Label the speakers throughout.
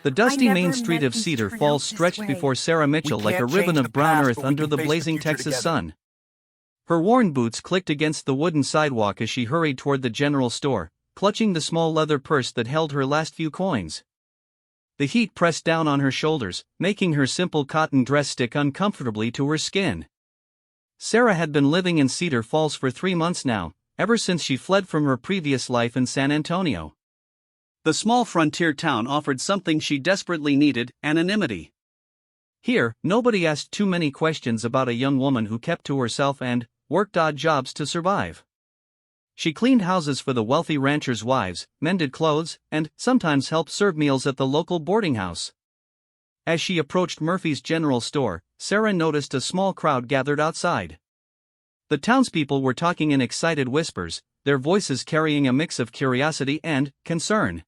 Speaker 1: The dusty main street of Cedar Falls stretched before Sarah Mitchell like a ribbon of brown earth under the blazing Texas sun. Her worn boots clicked against the wooden sidewalk as she hurried toward the general store, clutching the small leather purse that held her last few coins. The heat pressed down on her shoulders, making her simple cotton dress stick uncomfortably to her skin. Sarah had been living in Cedar Falls for 3 months now, ever since she fled from her previous life in San Antonio. The small frontier town offered something she desperately needed: anonymity. Here, nobody asked too many questions about a young woman who kept to herself and worked odd jobs to survive. She cleaned houses for the wealthy ranchers' wives, mended clothes, and sometimes helped serve meals at the local boarding house. As she approached Murphy's General Store, Sarah noticed a small crowd gathered outside. The townspeople were talking in excited whispers, their voices carrying a mix of curiosity and concern.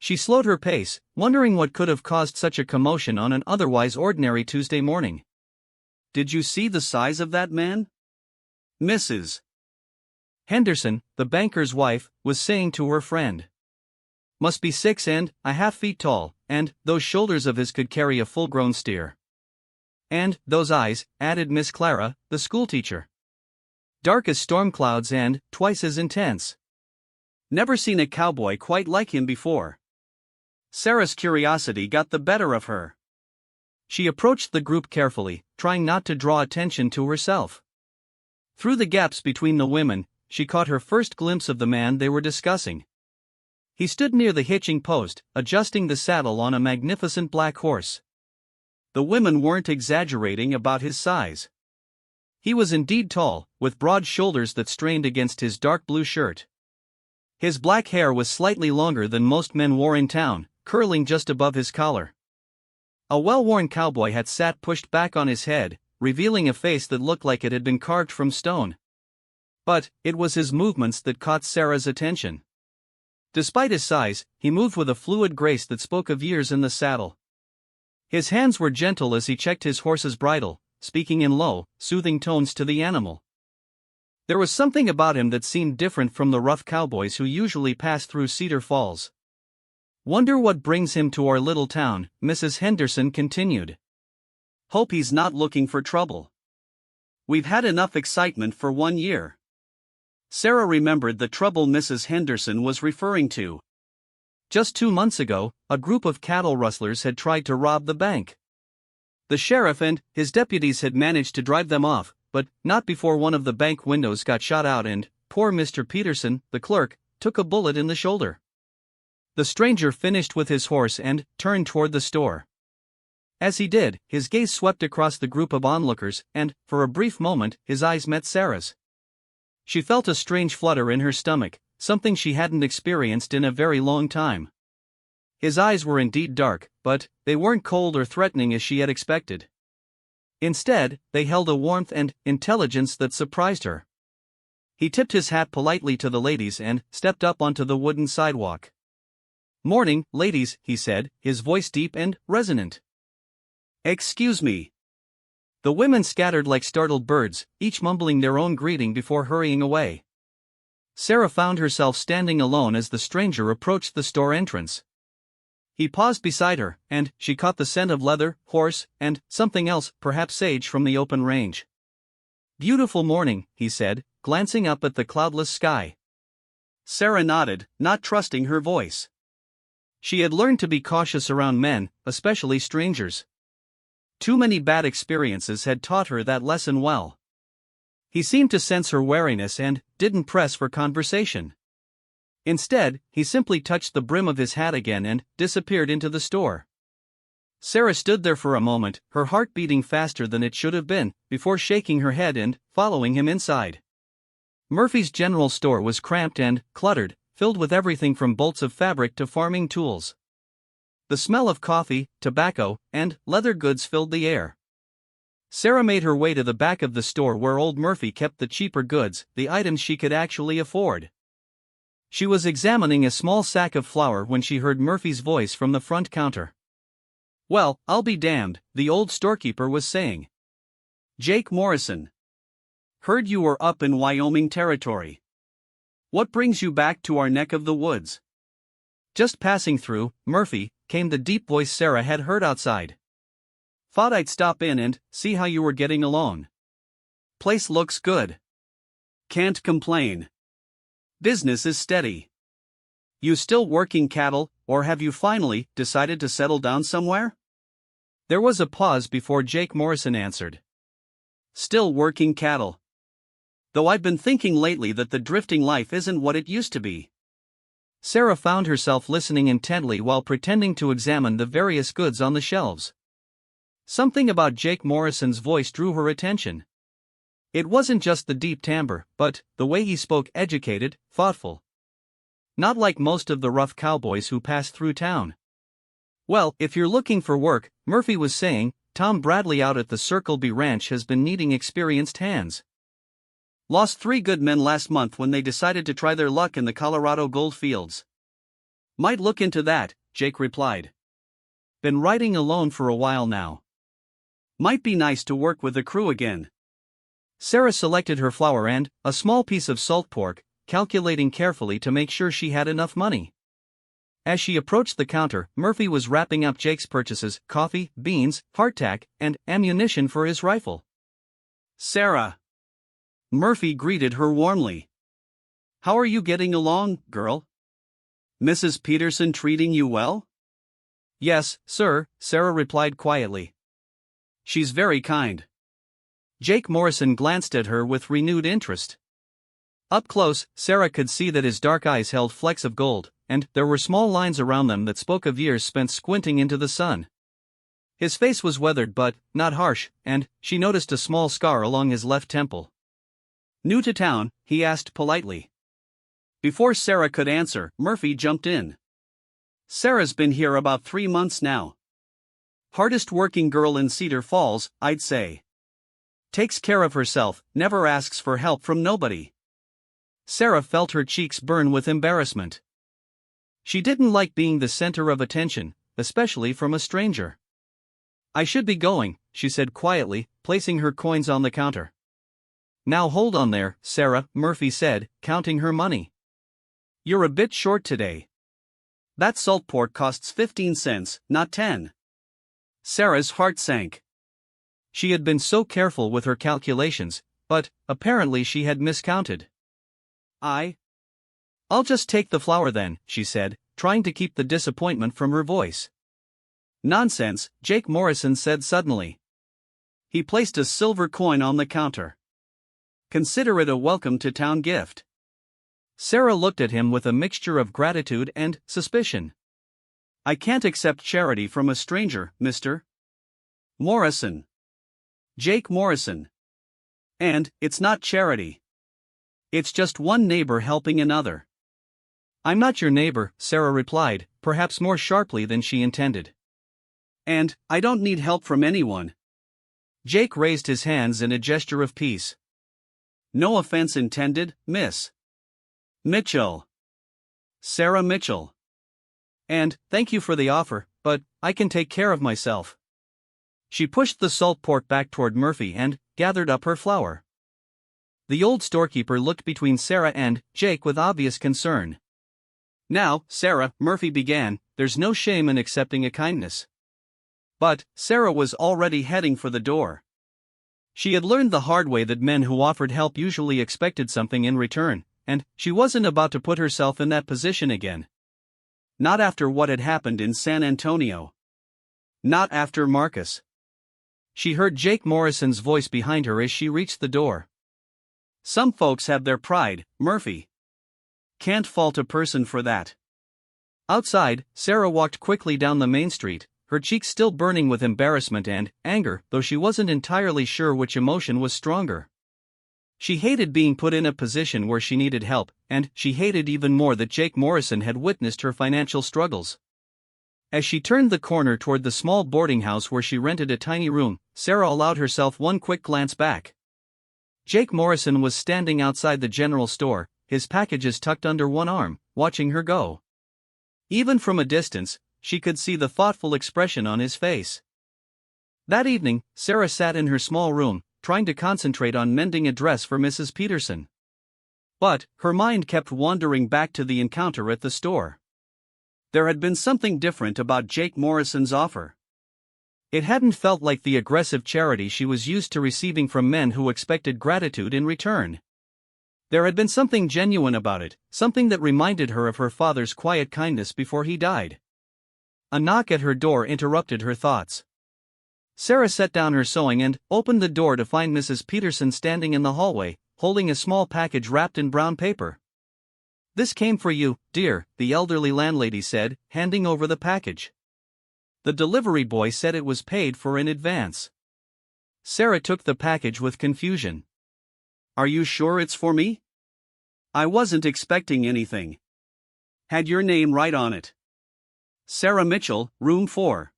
Speaker 1: She slowed her pace, wondering what could have caused such a commotion on an otherwise ordinary Tuesday morning. "Did you see the size of that man?" Mrs. Henderson, the banker's wife, was saying to her friend. "Must be 6.5 feet tall, and those shoulders of his could carry a full-grown steer. And those eyes," added Miss Clara, the schoolteacher. "Dark as storm clouds and twice as intense. Never seen a cowboy quite like him before." Sarah's curiosity got the better of her. She approached the group carefully, trying not to draw attention to herself. Through the gaps between the women, she caught her first glimpse of the man they were discussing. He stood near the hitching post, adjusting the saddle on a magnificent black horse. The women weren't exaggerating about his size. He was indeed tall, with broad shoulders that strained against his dark blue shirt. His black hair was slightly longer than most men wore in town, curling just above his collar. A well-worn cowboy hat sat pushed back on his head, revealing a face that looked like it had been carved from stone. But it was his movements that caught Sarah's attention. Despite his size, he moved with a fluid grace that spoke of years in the saddle. His hands were gentle as he checked his horse's bridle, speaking in low, soothing tones to the animal. There was something about him that seemed different from the rough cowboys who usually passed through Cedar Falls. "Wonder what brings him to our little town," Mrs. Henderson continued. "Hope he's not looking for trouble. We've had enough excitement for 1 year." Sarah remembered the trouble Mrs. Henderson was referring to. Just 2 months ago, a group of cattle rustlers had tried to rob the bank. The sheriff and his deputies had managed to drive them off, but not before one of the bank windows got shot out and poor Mr. Peterson, the clerk, took a bullet in the shoulder. The stranger finished with his horse and turned toward the store. As he did, his gaze swept across the group of onlookers, and, for a brief moment, his eyes met Sarah's. She felt a strange flutter in her stomach, something she hadn't experienced in a very long time. His eyes were indeed dark, but they weren't cold or threatening as she had expected. Instead, they held a warmth and intelligence that surprised her. He tipped his hat politely to the ladies and stepped up onto the wooden sidewalk. "Morning, ladies," he said, his voice deep and resonant. "Excuse me." The women scattered like startled birds, each mumbling their own greeting before hurrying away. Sarah found herself standing alone as the stranger approached the store entrance. He paused beside her, and she caught the scent of leather, horse, and something else, perhaps sage, from the open range. "Beautiful morning," he said, glancing up at the cloudless sky. Sarah nodded, not trusting her voice. She had learned to be cautious around men, especially strangers. Too many bad experiences had taught her that lesson well. He seemed to sense her wariness and didn't press for conversation. Instead, he simply touched the brim of his hat again and disappeared into the store. Sarah stood there for a moment, her heart beating faster than it should have been, before shaking her head and following him inside. Murphy's General Store was cramped and cluttered, filled with everything from bolts of fabric to farming tools. The smell of coffee, tobacco, and leather goods filled the air. Sarah made her way to the back of the store where old Murphy kept the cheaper goods, the items she could actually afford. She was examining a small sack of flour when she heard Murphy's voice from the front counter. "Well, I'll be damned," the old storekeeper was saying. "Jake Morrison. Heard you were up in Wyoming territory. What brings you back to our neck of the woods?" "Just passing through, Murphy," came the deep voice Sarah had heard outside. "Thought I'd stop in and see how you were getting along. Place looks good. Can't complain. Business is steady. You still working cattle, or have you finally decided to settle down somewhere?" There was a pause before Jake Morrison answered. "Still working cattle. Though I've been thinking lately that the drifting life isn't what it used to be." Sarah found herself listening intently while pretending to examine the various goods on the shelves. Something about Jake Morrison's voice drew her attention. It wasn't just the deep timbre, but the way he spoke, educated, thoughtful. Not like most of the rough cowboys who pass through town. "Well, if you're looking for work," Murphy was saying, "Tom Bradley out at the Circle B Ranch has been needing experienced hands. Lost 3 good men last month when they decided to try their luck in the Colorado gold fields." "Might look into that," Jake replied. "Been riding alone for a while now. Might be nice to work with the crew again." Sarah selected her flour and a small piece of salt pork, calculating carefully to make sure she had enough money. As she approached the counter, Murphy was wrapping up Jake's purchases: coffee, beans, hardtack, and ammunition for his rifle. "Sarah," Murphy greeted her warmly. "How are you getting along, girl? Mrs. Peterson treating you well?" "Yes, sir," Sarah replied quietly. "She's very kind." Jake Morrison glanced at her with renewed interest. Up close, Sarah could see that his dark eyes held flecks of gold, and there were small lines around them that spoke of years spent squinting into the sun. His face was weathered but not harsh, and she noticed a small scar along his left temple. "New to town?" he asked politely. Before Sarah could answer, Murphy jumped in. "Sarah's been here about 3 months now. Hardest working girl in Cedar Falls, I'd say. Takes care of herself, never asks for help from nobody." Sarah felt her cheeks burn with embarrassment. She didn't like being the center of attention, especially from a stranger. "I should be going," she said quietly, placing her coins on the counter. "Now hold on there, Sarah," Murphy said, counting her money. "You're a bit short today. That salt pork costs 15 cents, not 10. Sarah's heart sank. She had been so careful with her calculations, but apparently she had miscounted. "I'll just take the flour then," she said, trying to keep the disappointment from her voice. "Nonsense," Jake Morrison said suddenly. He placed a silver coin on the counter. "Consider it a welcome-to-town gift." Sarah looked at him with a mixture of gratitude and suspicion. "I can't accept charity from a stranger, Mr. Morrison. Jake Morrison. And it's not charity. It's just one neighbor helping another." "I'm not your neighbor," Sarah replied, perhaps more sharply than she intended. "And I don't need help from anyone." Jake raised his hands in a gesture of peace. "No offense intended, Miss Mitchell. Sarah Mitchell. And thank you for the offer, but I can take care of myself." She pushed the salt pork back toward Murphy and gathered up her flour. The old storekeeper looked between Sarah and Jake with obvious concern. "Now, Sarah," Murphy began, "there's no shame in accepting a kindness." But Sarah was already heading for the door. She had learned the hard way that men who offered help usually expected something in return, and she wasn't about to put herself in that position again. Not after what had happened in San Antonio. Not after Marcus. She heard Jake Morrison's voice behind her as she reached the door. "Some folks have their pride, Murphy. Can't fault a person for that." Outside, Sarah walked quickly down the main street, her cheeks still burning with embarrassment and anger, though she wasn't entirely sure which emotion was stronger. She hated being put in a position where she needed help, and she hated even more that Jake Morrison had witnessed her financial struggles. As she turned the corner toward the small boarding house where she rented a tiny room, Sarah allowed herself one quick glance back. Jake Morrison was standing outside the general store, his packages tucked under one arm, watching her go. Even from a distance, she could see the thoughtful expression on his face. That evening, Sarah sat in her small room, trying to concentrate on mending a dress for Mrs. Peterson. But her mind kept wandering back to the encounter at the store. There had been something different about Jake Morrison's offer. It hadn't felt like the aggressive charity she was used to receiving from men who expected gratitude in return. There had been something genuine about it, something that reminded her of her father's quiet kindness before he died. A knock at her door interrupted her thoughts. Sarah set down her sewing and opened the door to find Mrs. Peterson standing in the hallway, holding a small package wrapped in brown paper. "This came for you, dear," the elderly landlady said, handing over the package. The delivery boy said it was paid for in advance. Sarah took the package with confusion. "Are you sure it's for me? I wasn't expecting anything. Had your name right on it. Sarah Mitchell, room 4.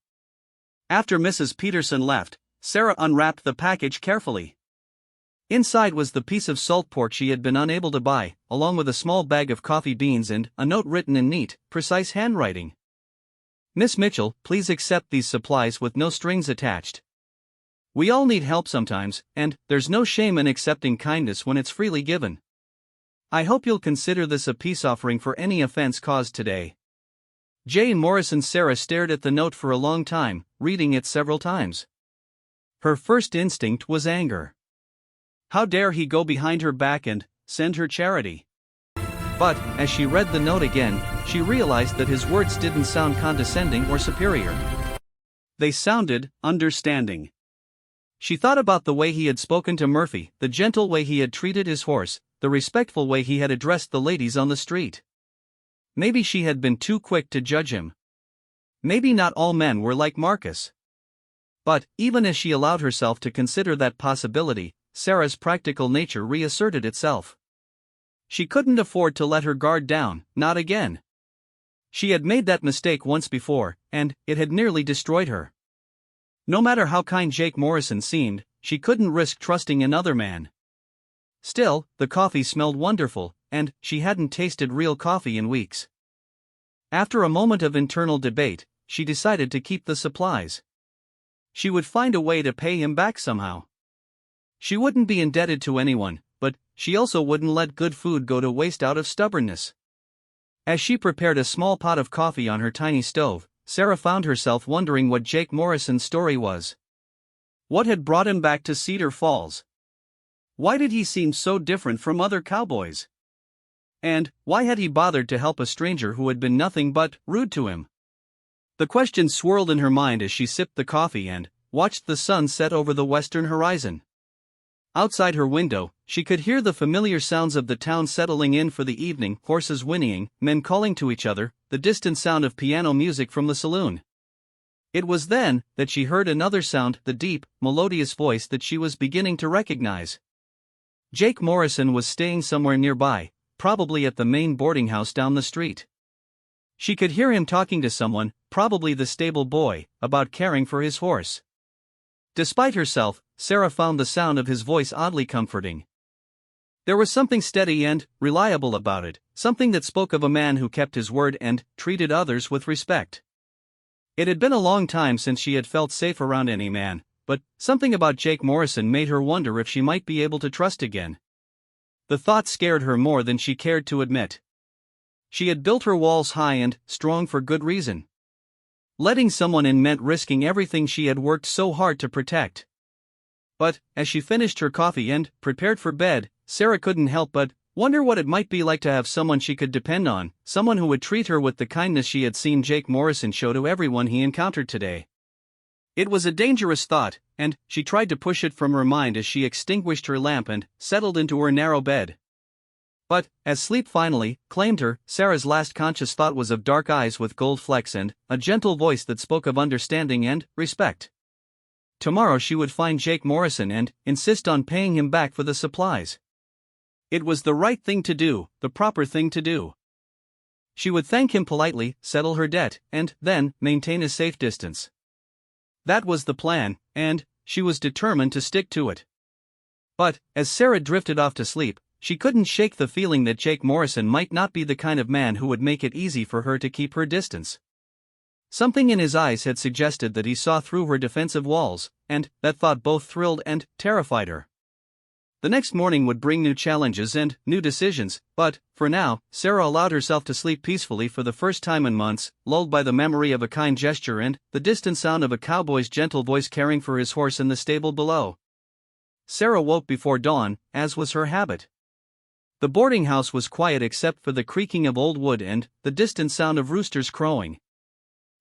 Speaker 1: After Mrs. Peterson left, Sarah unwrapped the package carefully. Inside was the piece of salt pork she had been unable to buy, along with a small bag of coffee beans and a note written in neat, precise handwriting. "Miss Mitchell, please accept these supplies with no strings attached. We all need help sometimes, and there's no shame in accepting kindness when it's freely given. I hope you'll consider this a peace offering for any offense caused today." Jane Morrison. Sarah stared at the note for a long time, reading it several times. Her first instinct was anger. How dare he go behind her back and send her charity? But, as she read the note again, she realized that his words didn't sound condescending or superior. They sounded understanding. She thought about the way he had spoken to Murphy, the gentle way he had treated his horse, the respectful way he had addressed the ladies on the street. Maybe she had been too quick to judge him. Maybe not all men were like Marcus. But, even as she allowed herself to consider that possibility, Sarah's practical nature reasserted itself. She couldn't afford to let her guard down, not again. She had made that mistake once before, and it had nearly destroyed her. No matter how kind Jake Morrison seemed, she couldn't risk trusting another man. Still, the coffee smelled wonderful, and she hadn't tasted real coffee in weeks. After a moment of internal debate, she decided to keep the supplies. She would find a way to pay him back somehow. She wouldn't be indebted to anyone, but she also wouldn't let good food go to waste out of stubbornness. As she prepared a small pot of coffee on her tiny stove, Sarah found herself wondering what Jake Morrison's story was. What had brought him back to Cedar Falls? Why did he seem so different from other cowboys? And why had he bothered to help a stranger who had been nothing but rude to him? The questions swirled in her mind as she sipped the coffee and watched the sun set over the western horizon. Outside her window, she could hear the familiar sounds of the town settling in for the evening, horses whinnying, men calling to each other, the distant sound of piano music from the saloon. It was then that she heard another sound, the deep, melodious voice that she was beginning to recognize. Jake Morrison was staying somewhere nearby, probably at the main boarding house down the street. She could hear him talking to someone, probably the stable boy, about caring for his horse. Despite herself, Sarah found the sound of his voice oddly comforting. There was something steady and reliable about it, something that spoke of a man who kept his word and treated others with respect. It had been a long time since she had felt safe around any man, but something about Jake Morrison made her wonder if she might be able to trust again. The thought scared her more than she cared to admit. She had built her walls high and strong for good reason. Letting someone in meant risking everything she had worked so hard to protect. But, as she finished her coffee and prepared for bed, Sarah couldn't help but wonder what it might be like to have someone she could depend on, someone who would treat her with the kindness she had seen Jake Morrison show to everyone he encountered today. It was a dangerous thought, and she tried to push it from her mind as she extinguished her lamp and settled into her narrow bed. But, as sleep finally claimed her, Sarah's last conscious thought was of dark eyes with gold flecks and a gentle voice that spoke of understanding and respect. Tomorrow she would find Jake Morrison and insist on paying him back for the supplies. It was the right thing to do, the proper thing to do. She would thank him politely, settle her debt, and then maintain a safe distance. That was the plan, and she was determined to stick to it. But, as Sarah drifted off to sleep, she couldn't shake the feeling that Jake Morrison might not be the kind of man who would make it easy for her to keep her distance. Something in his eyes had suggested that he saw through her defensive walls, and that thought both thrilled and terrified her. The next morning would bring new challenges and new decisions, but, for now, Sarah allowed herself to sleep peacefully for the first time in months, lulled by the memory of a kind gesture and the distant sound of a cowboy's gentle voice caring for his horse in the stable below. Sarah woke before dawn, as was her habit. The boarding house was quiet except for the creaking of old wood and the distant sound of roosters crowing.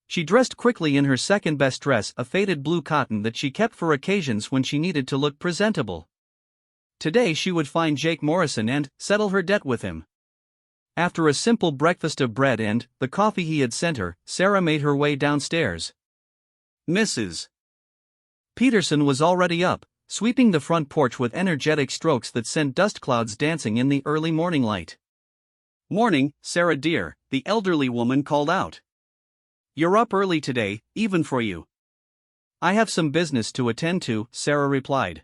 Speaker 1: She dressed quickly in her second-best dress, a faded blue cotton that she kept for occasions when she needed to look presentable. Today she would find Jake Morrison and settle her debt with him. After a simple breakfast of bread and the coffee he had sent her, Sarah made her way downstairs. Mrs. Peterson was already up, sweeping the front porch with energetic strokes that sent dust clouds dancing in the early morning light. "Morning, Sarah dear," the elderly woman called out. "You're up early today, even for you." "I have some business to attend to," Sarah replied.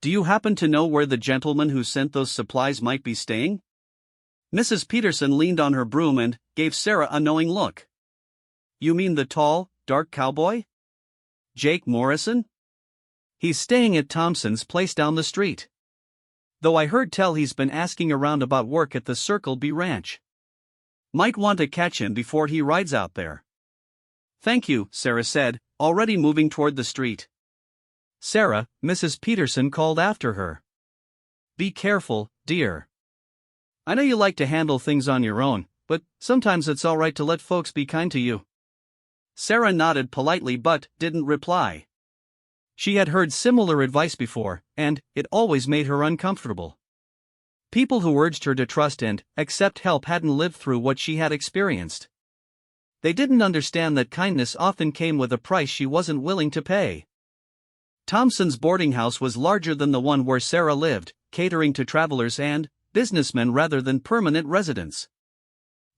Speaker 1: "Do you happen to know where the gentleman who sent those supplies might be staying?" Mrs. Peterson leaned on her broom and gave Sarah a knowing look. "You mean the tall, dark cowboy? Jake Morrison? He's staying at Thompson's place down the street. Though I heard tell he's been asking around about work at the Circle B Ranch. Might want to catch him before he rides out there." "Thank you," Sarah said, already moving toward the street. "Sarah," Mrs. Peterson called after her. "Be careful, dear. I know you like to handle things on your own, but sometimes it's all right to let folks be kind to you." Sarah nodded politely but didn't reply. She had heard similar advice before, and it always made her uncomfortable. People who urged her to trust and accept help hadn't lived through what she had experienced. They didn't understand that kindness often came with a price she wasn't willing to pay. Thompson's boarding house was larger than the one where Sarah lived, catering to travelers and businessmen rather than permanent residents.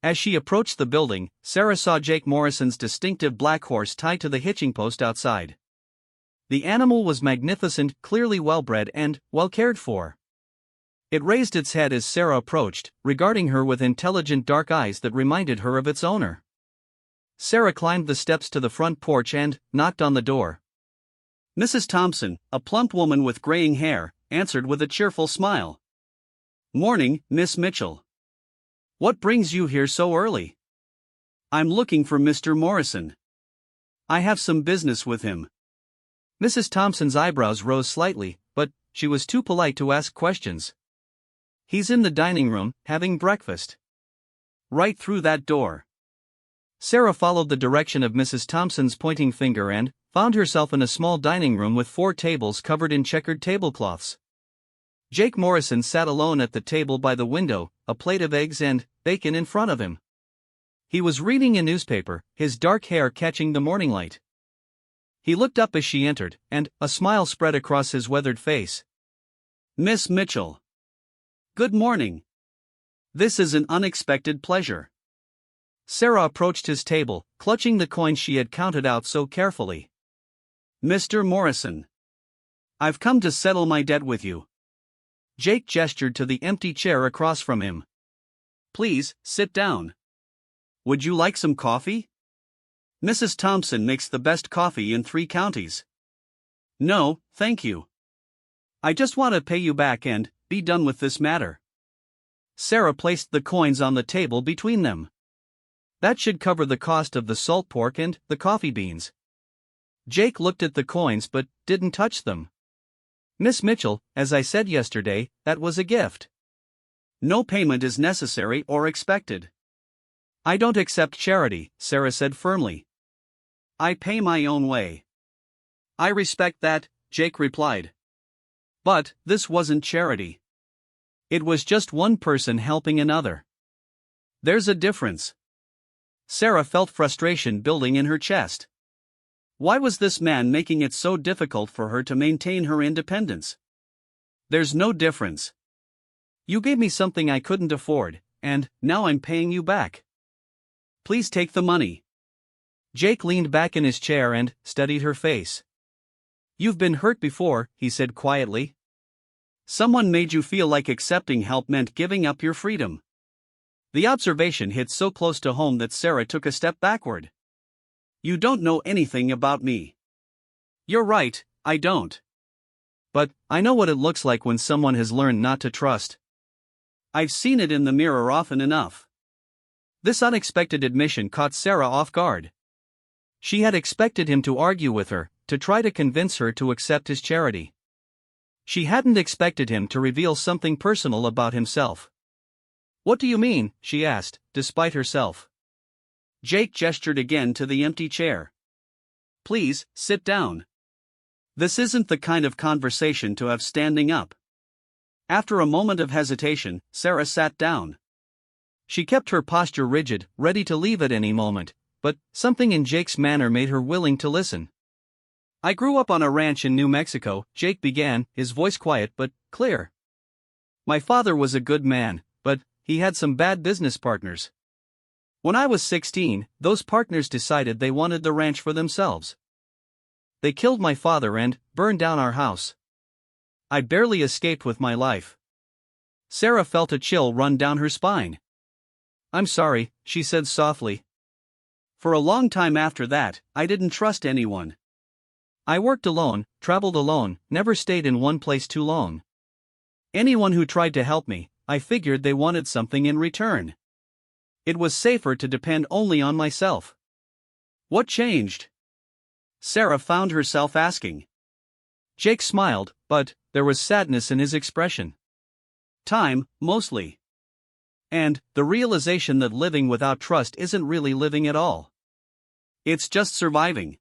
Speaker 1: As she approached the building, Sarah saw Jake Morrison's distinctive black horse tied to the hitching post outside. The animal was magnificent, clearly well-bred and well cared for. It raised its head as Sarah approached, regarding her with intelligent dark eyes that reminded her of its owner. Sarah climbed the steps to the front porch and knocked on the door. Mrs. Thompson, a plump woman with graying hair, answered with a cheerful smile. "Morning, Miss Mitchell. What brings you here so early?" "I'm looking for Mr. Morrison. I have some business with him." Mrs. Thompson's eyebrows rose slightly, but she was too polite to ask questions. "He's in the dining room, having breakfast. Right through that door." Sarah followed the direction of Mrs. Thompson's pointing finger and found herself in a small dining room with 4 tables covered in checkered tablecloths. Jake Morrison sat alone at the table by the window, a plate of eggs and bacon in front of him. He was reading a newspaper, his dark hair catching the morning light. He looked up as she entered, and a smile spread across his weathered face. "Miss Mitchell. Good morning. This is an unexpected pleasure." Sarah approached his table, clutching the coins she had counted out so carefully. "Mr. Morrison. I've come to settle my debt with you." Jake gestured to the empty chair across from him. "Please, sit down. Would you like some coffee? Mrs. Thompson makes the best coffee in 3 counties. "No, thank you. I just want to pay you back and be done with this matter." Sarah placed the coins on the table between them. "That should cover the cost of the salt pork and the coffee beans." Jake looked at the coins but didn't touch them. "Miss Mitchell, as I said yesterday, that was a gift. No payment is necessary or expected." "I don't accept charity," Sarah said firmly. "I pay my own way." "I respect that," Jake replied. But this wasn't charity. It was just one person helping another. There's a difference. Sarah felt frustration building in her chest. Why was this man making it so difficult for her to maintain her independence? "There's no difference. You gave me something I couldn't afford, and now I'm paying you back. Please take the money." Jake leaned back in his chair and studied her face. "You've been hurt before," he said quietly. "Someone made you feel like accepting help meant giving up your freedom." The observation hit so close to home that Sarah took a step backward. "You don't know anything about me." "You're right, I don't. But I know what it looks like when someone has learned not to trust. I've seen it in the mirror often enough. This unexpected admission caught Sarah off guard. She had expected him to argue with her, to try to convince her to accept his charity. She hadn't expected him to reveal something personal about himself. "What do you mean?" she asked, despite herself. Jake gestured again to the empty chair. "Please, sit down. This isn't the kind of conversation to have standing up." After a moment of hesitation, Sarah sat down. She kept her posture rigid, ready to leave at any moment, but something in Jake's manner made her willing to listen. "I grew up on a ranch in New Mexico," Jake began, his voice quiet but clear. "My father was a good man, but he had some bad business partners. When I was 16, those partners decided they wanted the ranch for themselves. They killed my father and burned down our house. I barely escaped with my life." Sarah felt a chill run down her spine. "I'm sorry," she said softly. "For a long time after that, I didn't trust anyone. I worked alone, traveled alone, never stayed in one place too long. Anyone who tried to help me, I figured they wanted something in return. It was safer to depend only on myself." "What changed?" Sarah found herself asking. Jake smiled, but there was sadness in his expression. "Time, mostly. And the realization that living without trust isn't really living at all. It's just surviving.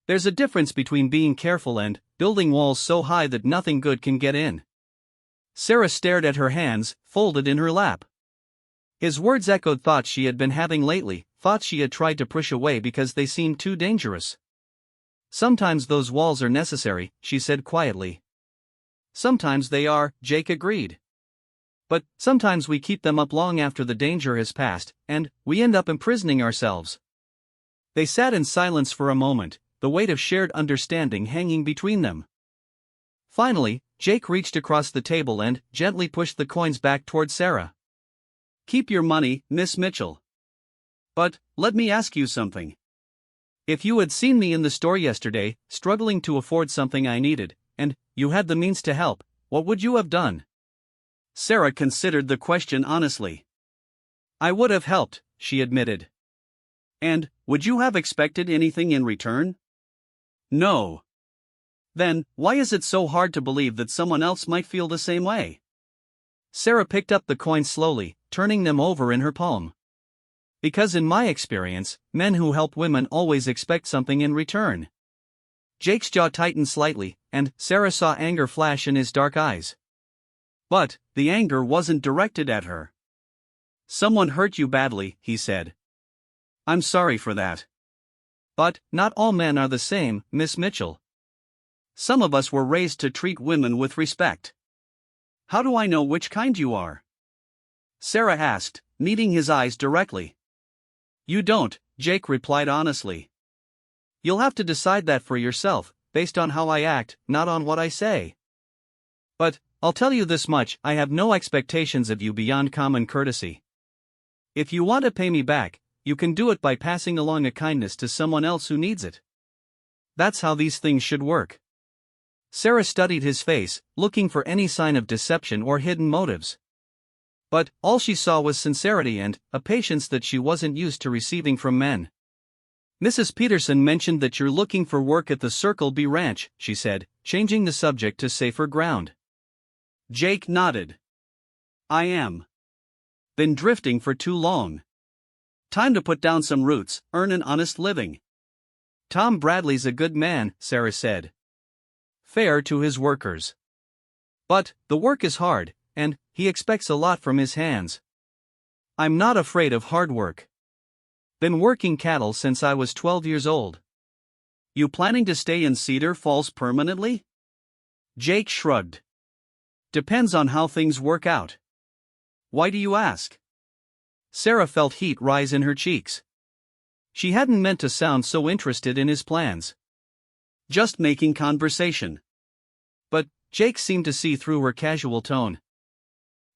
Speaker 1: There's a difference between being careful and building walls so high that nothing good can get in." Sarah stared at her hands, folded in her lap. His words echoed thoughts she had been having lately, thoughts she had tried to push away because they seemed too dangerous. "Sometimes those walls are necessary," she said quietly. "Sometimes they are," Jake agreed. "But sometimes we keep them up long after the danger has passed, and we end up imprisoning ourselves." They sat in silence for a moment, the weight of shared understanding hanging between them. Finally, Jake reached across the table and gently pushed the coins back toward Sarah. "Keep your money, Miss Mitchell. But let me ask you something. If you had seen me in the store yesterday, struggling to afford something I needed, and you had the means to help, what would you have done?" Sarah considered the question honestly. "I would have helped," she admitted. "And would you have expected anything in return?" "No." "Then, why is it so hard to believe that someone else might feel the same way?" Sarah picked up the coins slowly, turning them over in her palm. "Because in my experience, men who help women always expect something in return." Jake's jaw tightened slightly, and Sarah saw anger flash in his dark eyes. But the anger wasn't directed at her. "Someone hurt you badly," he said. "I'm sorry for that. But not all men are the same, Miss Mitchell. Some of us were raised to treat women with respect." "How do I know which kind you are?" Sarah asked, meeting his eyes directly. "You don't," Jake replied honestly. "You'll have to decide that for yourself, based on how I act, not on what I say. But I'll tell you this much, I have no expectations of you beyond common courtesy. If you want to pay me back, you can do it by passing along a kindness to someone else who needs it. That's how these things should work." Sarah studied his face, looking for any sign of deception or hidden motives. But all she saw was sincerity and a patience that she wasn't used to receiving from men. "Mrs. Peterson mentioned that you're looking for work at the Circle B Ranch," she said, changing the subject to safer ground. Jake nodded. "I am. Been drifting for too long. Time to put down some roots, earn an honest living." "Tom Bradley's a good man," Sarah said. "Fair to his workers. But the work is hard, and he expects a lot from his hands. I'm not afraid of hard work. Been working cattle since I was 12 years old." "You planning to stay in Cedar Falls permanently?" Jake shrugged. "Depends on how things work out." "Why do you ask?" Sarah felt heat rise in her cheeks. She hadn't meant to sound so interested in his plans. Just making conversation. But Jake seemed to see through her casual tone.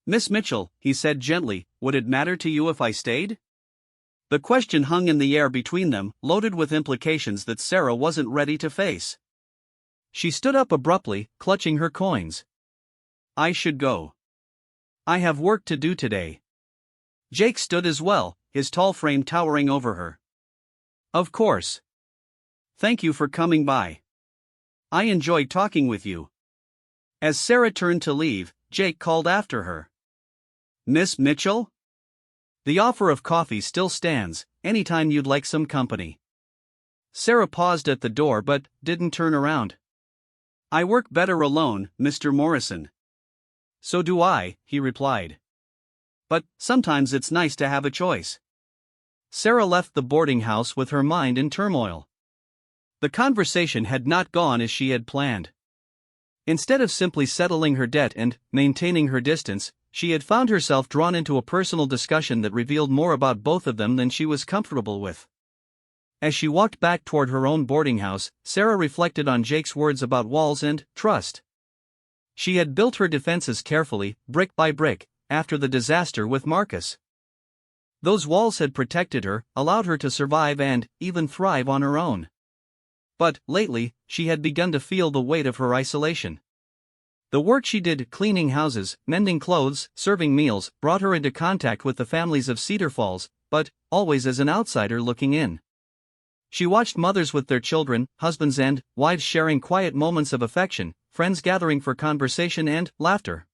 Speaker 1: "Miss Mitchell," he said gently, "would it matter to you if I stayed?" The question hung in the air between them, loaded with implications that Sarah wasn't ready to face. She stood up abruptly, clutching her coins. I should go. I have work to do today. Jake stood as well, his tall frame towering over her. Of course. Thank you for coming by. I enjoyed talking with you. As Sarah turned to leave, Jake called after her. Miss Mitchell? The offer of coffee still stands, anytime you'd like some company. Sarah paused at the door but didn't turn around. I work better alone, Mr. Morrison. So do I, he replied. But sometimes it's nice to have a choice. Sarah left the boarding house with her mind in turmoil. The conversation had not gone as she had planned. Instead of simply settling her debt and maintaining her distance, she had found herself drawn into a personal discussion that revealed more about both of them than she was comfortable with. As she walked back toward her own boarding house, Sarah reflected on Jake's words about walls and trust. She had built her defenses carefully, brick by brick, after the disaster with Marcus. Those walls had protected her, allowed her to survive and even thrive on her own. But, lately, she had begun to feel the weight of her isolation. The work she did, cleaning houses, mending clothes, serving meals, brought her into contact with the families of Cedar Falls, but always as an outsider looking in. She watched mothers with their children, husbands and wives sharing quiet moments of affection, friends gathering for conversation and laughter.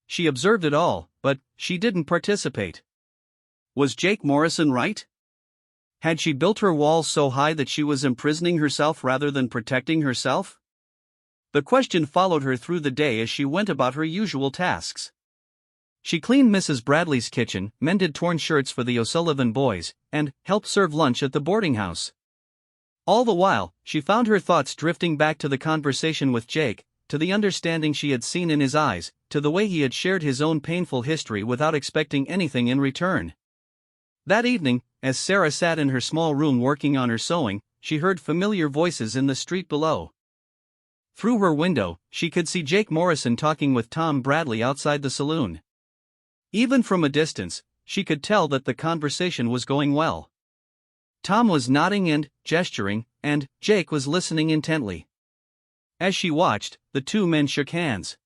Speaker 1: She observed it all, but she didn't participate. Was Jake Morrison right? Had she built her walls so high that she was imprisoning herself rather than protecting herself? The question followed her through the day as she went about her usual tasks. She cleaned Mrs. Bradley's kitchen, mended torn shirts for the O'Sullivan boys, and helped serve lunch at the boarding house. All the while, she found her thoughts drifting back to the conversation with Jake, to the understanding she had seen in his eyes, to the way he had shared his own painful history without expecting anything in return. That evening, as Sarah sat in her small room working on her sewing, she heard familiar voices in the street below. Through her window, she could see Jake Morrison talking with Tom Bradley outside the saloon. Even from a distance, she could tell that the conversation was going well. Tom was nodding and gesturing, and Jake was listening intently. As she watched, the two men shook hands.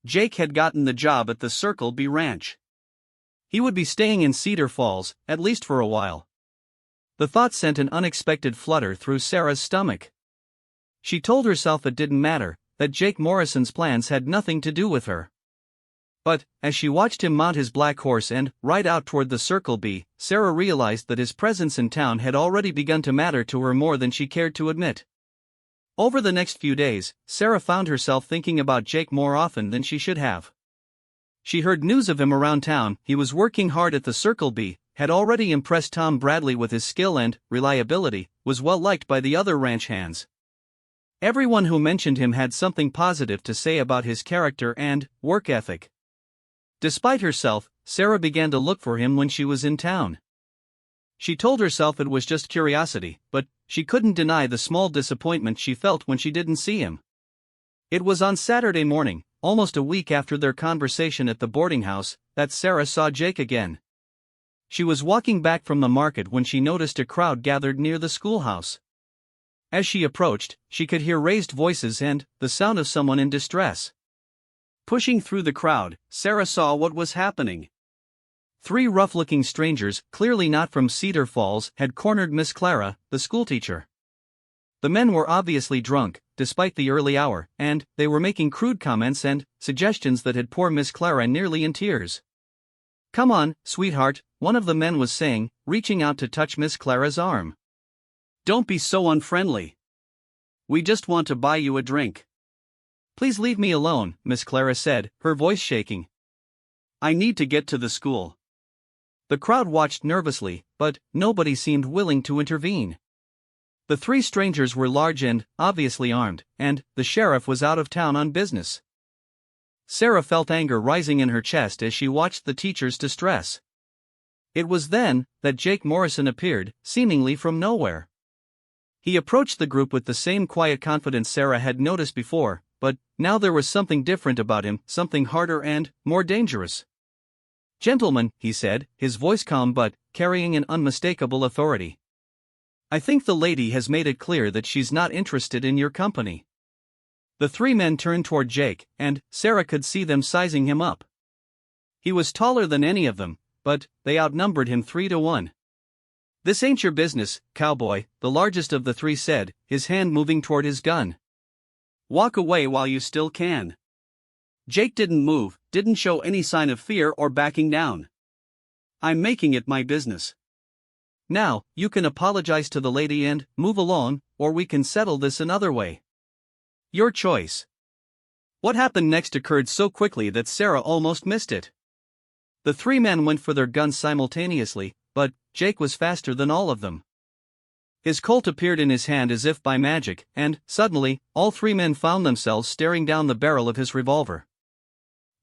Speaker 1: Jake had gotten the job at the Circle B Ranch. He would be staying in Cedar Falls, at least for a while. The thought sent an unexpected flutter through Sarah's stomach. She told herself it didn't matter, that Jake Morrison's plans had nothing to do with her. But, as she watched him mount his black horse and ride out toward the Circle B, Sarah realized that his presence in town had already begun to matter to her more than she cared to admit. Over the next few days, Sarah found herself thinking about Jake more often than she should have. She heard news of him around town. He was working hard at the Circle B, had already impressed Tom Bradley with his skill and reliability, was well liked by the other ranch hands. Everyone who mentioned him had something positive to say about his character and work ethic. Despite herself, Sarah began to look for him when she was in town. She told herself it was just curiosity, but she couldn't deny the small disappointment she felt when she didn't see him. It was on Saturday morning, almost a week after their conversation at the boarding house, that Sarah saw Jake again. She was walking back from the market when she noticed a crowd gathered near the schoolhouse. As she approached, she could hear raised voices and the sound of someone in distress. Pushing through the crowd, Sarah saw what was happening. 3 rough-looking strangers, clearly not from Cedar Falls, had cornered Miss Clara, the schoolteacher. The men were obviously drunk, despite the early hour, and they were making crude comments and suggestions that had poor Miss Clara nearly in tears. "Come on, sweetheart," one of the men was saying, reaching out to touch Miss Clara's arm. "Don't be so unfriendly. We just want to buy you a drink." "Please leave me alone," Miss Clara said, her voice shaking. "I need to get to the school." The crowd watched nervously, but nobody seemed willing to intervene. The 3 strangers were large and obviously armed, and the sheriff was out of town on business. Sarah felt anger rising in her chest as she watched the teacher's distress. It was then that Jake Morrison appeared, seemingly from nowhere. He approached the group with the same quiet confidence Sarah had noticed before, but now there was something different about him, something harder and more dangerous. "Gentlemen," he said, his voice calm but carrying an unmistakable authority. "I think the lady has made it clear that she's not interested in your company. The three men turned toward Jake, and Sarah could see them sizing him up. He was taller than any of them, but they outnumbered him 3-1. "This ain't your business, cowboy," the largest of the three said, his hand moving toward his gun. "Walk away while you still can." Jake didn't move, didn't show any sign of fear or backing down. "I'm making it my business. Now, you can apologize to the lady and move along, or we can settle this another way. Your choice." What happened next occurred so quickly that Sarah almost missed it. The three men went for their guns simultaneously, but Jake was faster than all of them. His Colt appeared in his hand as if by magic, and, suddenly, all three men found themselves staring down the barrel of his revolver.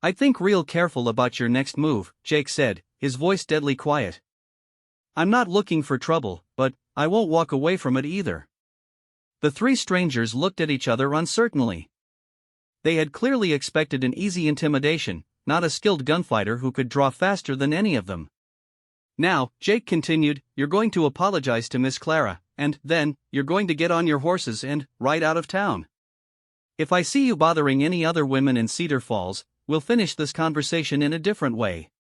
Speaker 1: "I'd think real careful about your next move," Jake said, his voice deadly quiet. "I'm not looking for trouble, but I won't walk away from it either." The three strangers looked at each other uncertainly. They had clearly expected an easy intimidation, not a skilled gunfighter who could draw faster than any of them. "Now," Jake continued, "you're going to apologize to Miss Clara, and then, you're going to get on your horses and ride out of town. If I see you bothering any other women in Cedar Falls, we'll finish this conversation in a different way."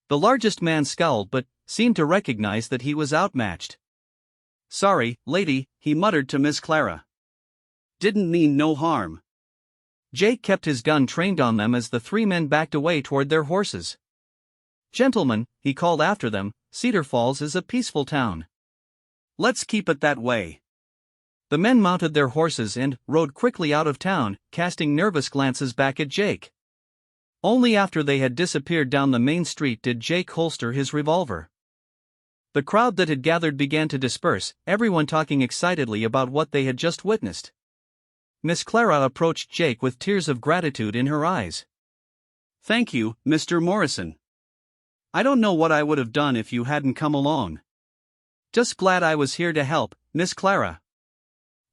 Speaker 1: The largest man scowled but seemed to recognize that he was outmatched. "Sorry, lady," he muttered to Miss Clara. "Didn't mean no harm." Jake kept his gun trained on them as the three men backed away toward their horses. "Gentlemen," he called after them, "Cedar Falls is a peaceful town. Let's keep it that way." The men mounted their horses and rode quickly out of town, casting nervous glances back at Jake. Only after they had disappeared down the main street did Jake holster his revolver. The crowd that had gathered began to disperse, everyone talking excitedly about what they had just witnessed. Miss Clara approached Jake with tears of gratitude in her eyes. "Thank you, Mr. Morrison. I don't know what I would have done if you hadn't come along. Just glad I was here to help, Miss Clara.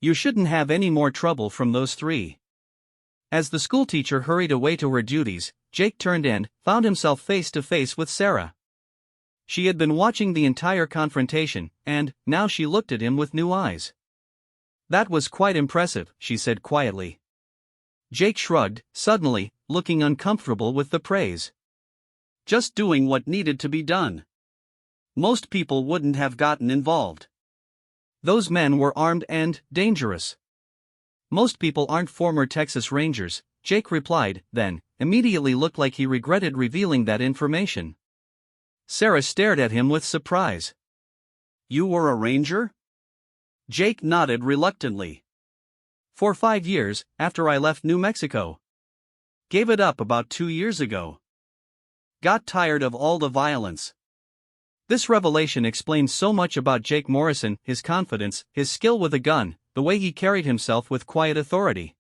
Speaker 1: You shouldn't have any more trouble from those three." As the schoolteacher hurried away to her duties, Jake turned and found himself face to face with Sarah. She had been watching the entire confrontation, and now she looked at him with new eyes. "That was quite impressive," she said quietly. Jake shrugged, suddenly, looking uncomfortable with the praise. "Just doing what needed to be done. Most people wouldn't have gotten involved. Those men were armed and dangerous." "Most people aren't former Texas Rangers," Jake replied, then immediately looked like he regretted revealing that information. Sarah stared at him with surprise. "You were a ranger?" Jake nodded reluctantly. "For 5 years, after I left New Mexico. Gave it up about 2 years ago. Got tired of all the violence." This revelation explained so much about Jake Morrison, his confidence, his skill with a gun, the way he carried himself with quiet authority.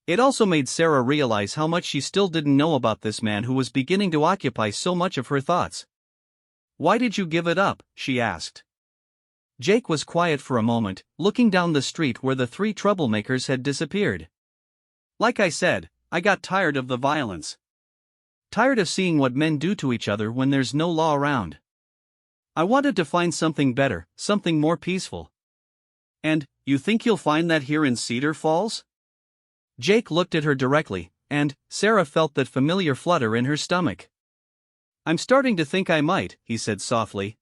Speaker 1: It also made Sarah realize how much she still didn't know about this man who was beginning to occupy so much of her thoughts. "Why did you give it up?" she asked. Jake was quiet for a moment, looking down the street where the three troublemakers had disappeared. "Like I said, I got tired of the violence. Tired of seeing what men do to each other when there's no law around. I wanted to find something better, something more peaceful." "And you think you'll find that here in Cedar Falls?" Jake looked at her directly, and Sarah felt that familiar flutter in her stomach. "I'm starting to think I might," he said softly.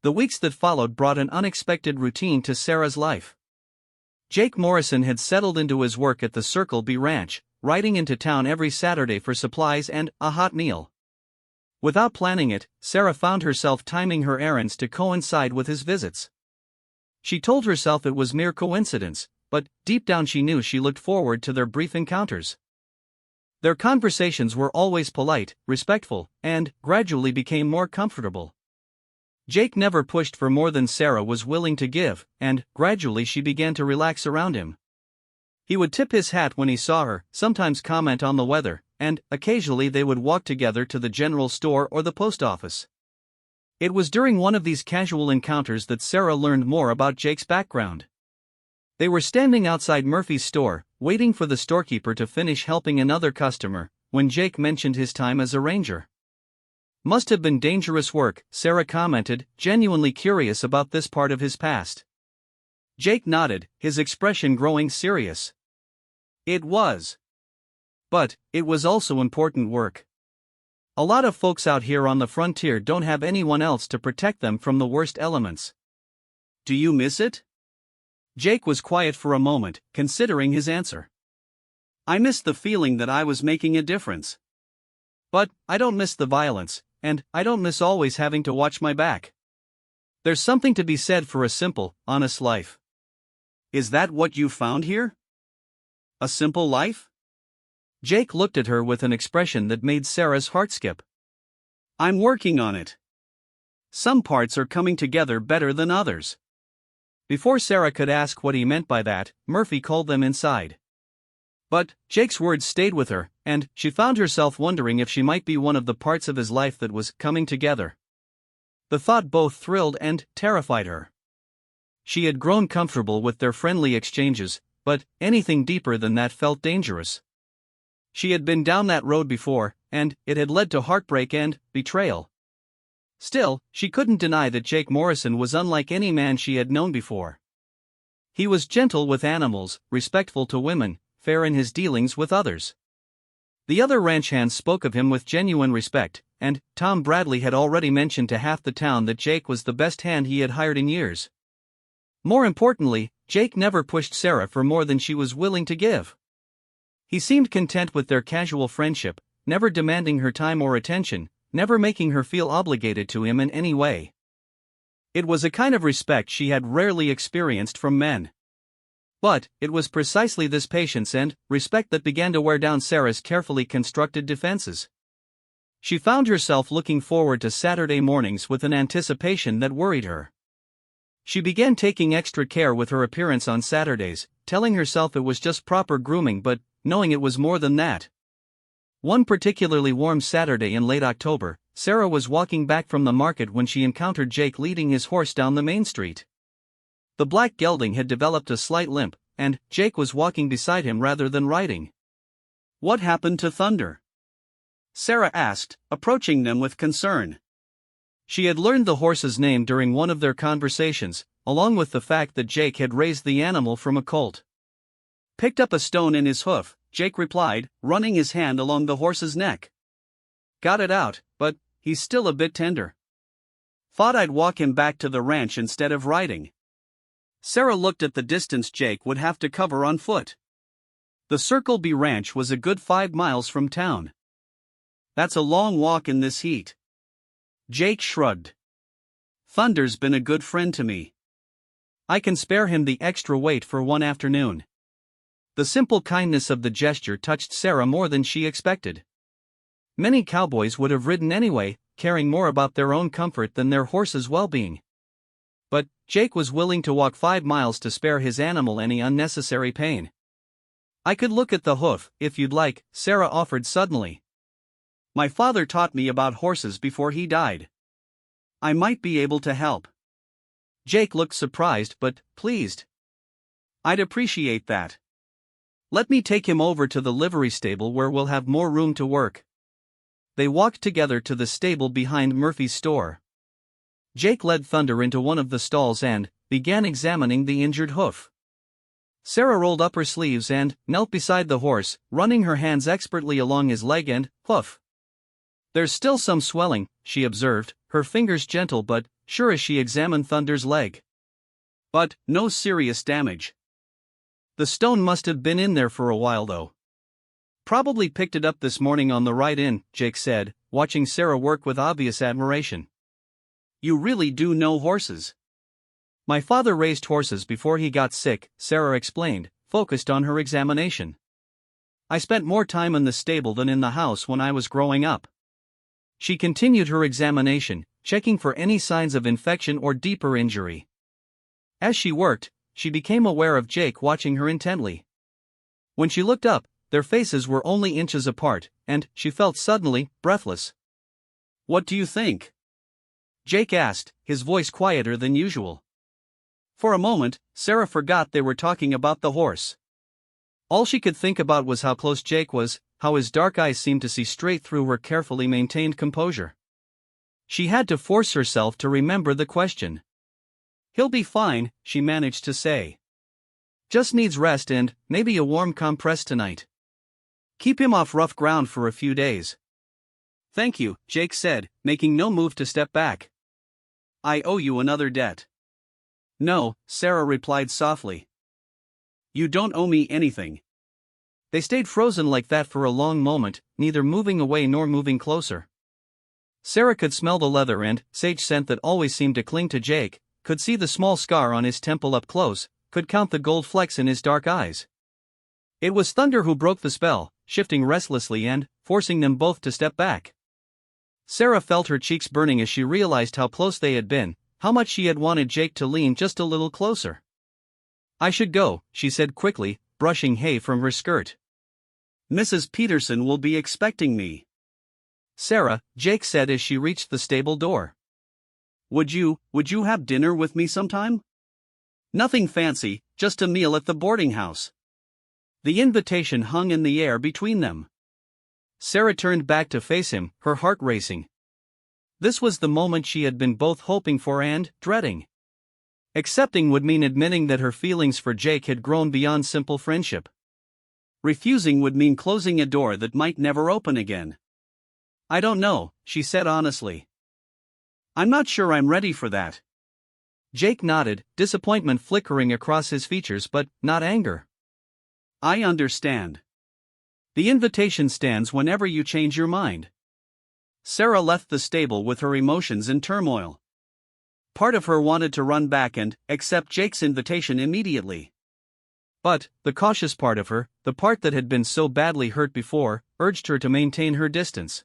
Speaker 1: The weeks that followed brought an unexpected routine to Sarah's life. Jake Morrison had settled into his work at the Circle B Ranch, riding into town every Saturday for supplies and a hot meal. Without planning it, Sarah found herself timing her errands to coincide with his visits. She told herself it was mere coincidence, but deep down she knew she looked forward to their brief encounters. Their conversations were always polite, respectful, and gradually became more comfortable. Jake never pushed for more than Sarah was willing to give, and gradually she began to relax around him. He would tip his hat when he saw her, sometimes comment on the weather, and occasionally they would walk together to the general store or the post office. It was during one of these casual encounters that Sarah learned more about Jake's background. They were standing outside Murphy's store, waiting for the storekeeper to finish helping another customer, when Jake mentioned his time as a ranger. "Must have been dangerous work," Sarah commented, genuinely curious about this part of his past. Jake nodded, his expression growing serious. It was. But it was also important work. A lot of folks out here on the frontier don't have anyone else to protect them from the worst elements. Do you miss it? Jake was quiet for a moment, considering his answer. I missed the feeling that I was making a difference. But I don't miss the violence, and I don't miss always having to watch my back. There's something to be said for a simple, honest life. Is that what you found here? A simple life? Jake looked at her with an expression that made Sarah's heart skip. I'm working on it. Some parts are coming together better than others. Before Sarah could ask what he meant by that, Murphy called them inside. But Jake's words stayed with her, and she found herself wondering if she might be one of the parts of his life that was coming together. The thought both thrilled and terrified her. She had grown comfortable with their friendly exchanges, but anything deeper than that felt dangerous. She had been down that road before, and it had led to heartbreak and betrayal. Still, she couldn't deny that Jake Morrison was unlike any man she had known before. He was gentle with animals, respectful to women, fair in his dealings with others. The other ranch hands spoke of him with genuine respect, and Tom Bradley had already mentioned to half the town that Jake was the best hand he had hired in years. More importantly, Jake never pushed Sarah for more than she was willing to give. He seemed content with their casual friendship, never demanding her time or attention, never making her feel obligated to him in any way. It was a kind of respect she had rarely experienced from men. But it was precisely this patience and respect that began to wear down Sarah's carefully constructed defenses. She found herself looking forward to Saturday mornings with an anticipation that worried her. She began taking extra care with her appearance on Saturdays, telling herself it was just proper grooming but knowing it was more than that. One particularly warm Saturday in late October, Sarah was walking back from the market when she encountered Jake leading his horse down the main street. The black gelding had developed a slight limp, and Jake was walking beside him rather than riding. What happened to Thunder? Sarah asked, approaching them with concern. She had learned the horse's name during one of their conversations, along with the fact that Jake had raised the animal from a colt. Picked up a stone in his hoof, Jake replied, running his hand along the horse's neck. Got it out, but he's still a bit tender. Thought I'd walk him back to the ranch instead of riding. Sarah looked at the distance Jake would have to cover on foot. The Circle B Ranch was a good 5 miles from town. That's a long walk in this heat. Jake shrugged. Thunder's been a good friend to me. I can spare him the extra weight for one afternoon. The simple kindness of the gesture touched Sarah more than she expected. Many cowboys would have ridden anyway, caring more about their own comfort than their horse's well-being. But Jake was willing to walk 5 miles to spare his animal any unnecessary pain. I could look at the hoof, if you'd like, Sarah offered suddenly. My father taught me about horses before he died. I might be able to help. Jake looked surprised but pleased. I'd appreciate that. Let me take him over to the livery stable where we'll have more room to work. They walked together to the stable behind Murphy's store. Jake led Thunder into one of the stalls and began examining the injured hoof. Sarah rolled up her sleeves and knelt beside the horse, running her hands expertly along his leg and hoof. There's still some swelling, she observed, her fingers gentle but sure as she examined Thunder's leg. But no serious damage. The stone must have been in there for a while though. Probably picked it up this morning on the ride in, Jake said, watching Sarah work with obvious admiration. You really do know horses. My father raised horses before he got sick, Sarah explained, focused on her examination. I spent more time in the stable than in the house when I was growing up. She continued her examination, checking for any signs of infection or deeper injury. As she worked, she became aware of Jake watching her intently. When she looked up, their faces were only inches apart, and she felt suddenly breathless. What do you think? Jake asked, his voice quieter than usual. For a moment, Sarah forgot they were talking about the horse. All she could think about was how close Jake was, how his dark eyes seemed to see straight through her carefully maintained composure. She had to force herself to remember the question. He'll be fine, she managed to say. Just needs rest and maybe a warm compress tonight. Keep him off rough ground for a few days. Thank you, Jake said, making no move to step back. I owe you another debt. No, Sarah replied softly. You don't owe me anything. They stayed frozen like that for a long moment, neither moving away nor moving closer. Sarah could smell the leather and sage scent that always seemed to cling to Jake, could see the small scar on his temple up close, could count the gold flecks in his dark eyes. It was Thunder who broke the spell, shifting restlessly and forcing them both to step back. Sarah felt her cheeks burning as she realized how close they had been, how much she had wanted Jake to lean just a little closer. I should go, she said quickly, brushing hay from her skirt. Mrs. Peterson will be expecting me. Sarah, Jake said as she reached the stable door. Would you have dinner with me sometime? Nothing fancy, just a meal at the boarding house. The invitation hung in the air between them. Sarah turned back to face him, her heart racing. This was the moment she had been both hoping for and dreading. Accepting would mean admitting that her feelings for Jake had grown beyond simple friendship. Refusing would mean closing a door that might never open again. I don't know, she said honestly. I'm not sure I'm ready for that. Jake nodded, disappointment flickering across his features but not anger. I understand. The invitation stands whenever you change your mind. Sarah left the stable with her emotions in turmoil. Part of her wanted to run back and accept Jake's invitation immediately. But the cautious part of her, the part that had been so badly hurt before, urged her to maintain her distance.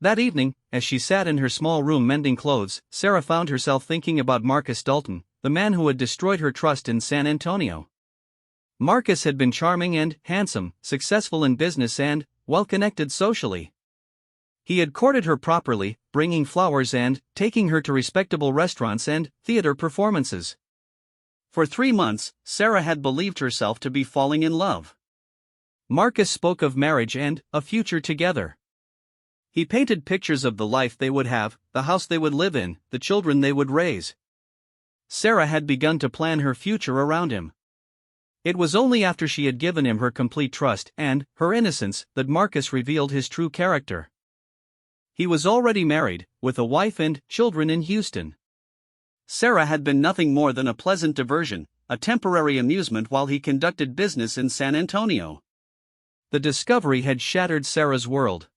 Speaker 1: That evening, as she sat in her small room mending clothes, Sarah found herself thinking about Marcus Dalton, the man who had destroyed her trust in San Antonio. Marcus had been charming and handsome, successful in business and well-connected socially. He had courted her properly, bringing flowers and taking her to respectable restaurants and theater performances. For 3 months, Sarah had believed herself to be falling in love. Marcus spoke of marriage and a future together. He painted pictures of the life they would have, the house they would live in, the children they would raise. Sarah had begun to plan her future around him. It was only after she had given him her complete trust and her innocence that Marcus revealed his true character. He was already married, with a wife and children in Houston. Sarah had been nothing more than a pleasant diversion, a temporary amusement while he conducted business in San Antonio. The discovery had shattered Sarah's world.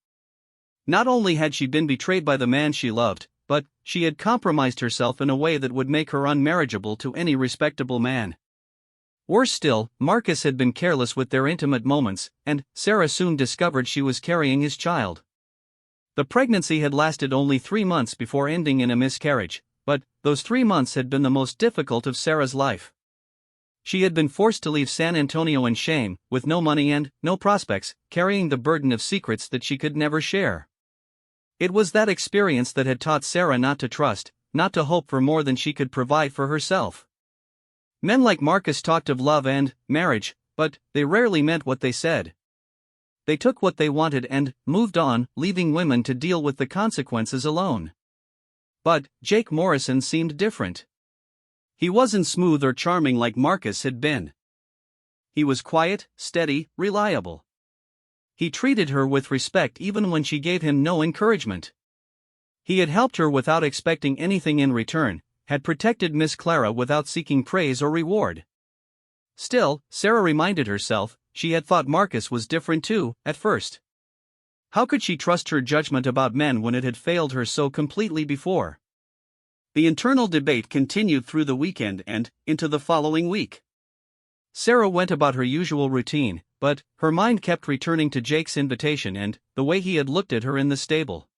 Speaker 1: Not only had she been betrayed by the man she loved, but she had compromised herself in a way that would make her unmarriageable to any respectable man. Worse still, Marcus had been careless with their intimate moments, and Sarah soon discovered she was carrying his child. The pregnancy had lasted only 3 months before ending in a miscarriage, but those 3 months had been the most difficult of Sarah's life. She had been forced to leave San Antonio in shame, with no money and no prospects, carrying the burden of secrets that she could never share. It was that experience that had taught Sarah not to trust, not to hope for more than she could provide for herself. Men like Marcus talked of love and marriage, but they rarely meant what they said. They took what they wanted and moved on, leaving women to deal with the consequences alone. But Jake Morrison seemed different. He wasn't smooth or charming like Marcus had been. He was quiet, steady, reliable. He treated her with respect even when she gave him no encouragement. He had helped her without expecting anything in return, had protected Miss Clara without seeking praise or reward. Still, Sarah reminded herself, she had thought Marcus was different too, at first. How could she trust her judgment about men when it had failed her so completely before? The internal debate continued through the weekend and into the following week. Sarah went about her usual routine, but her mind kept returning to Jake's invitation and the way he had looked at her in the stable.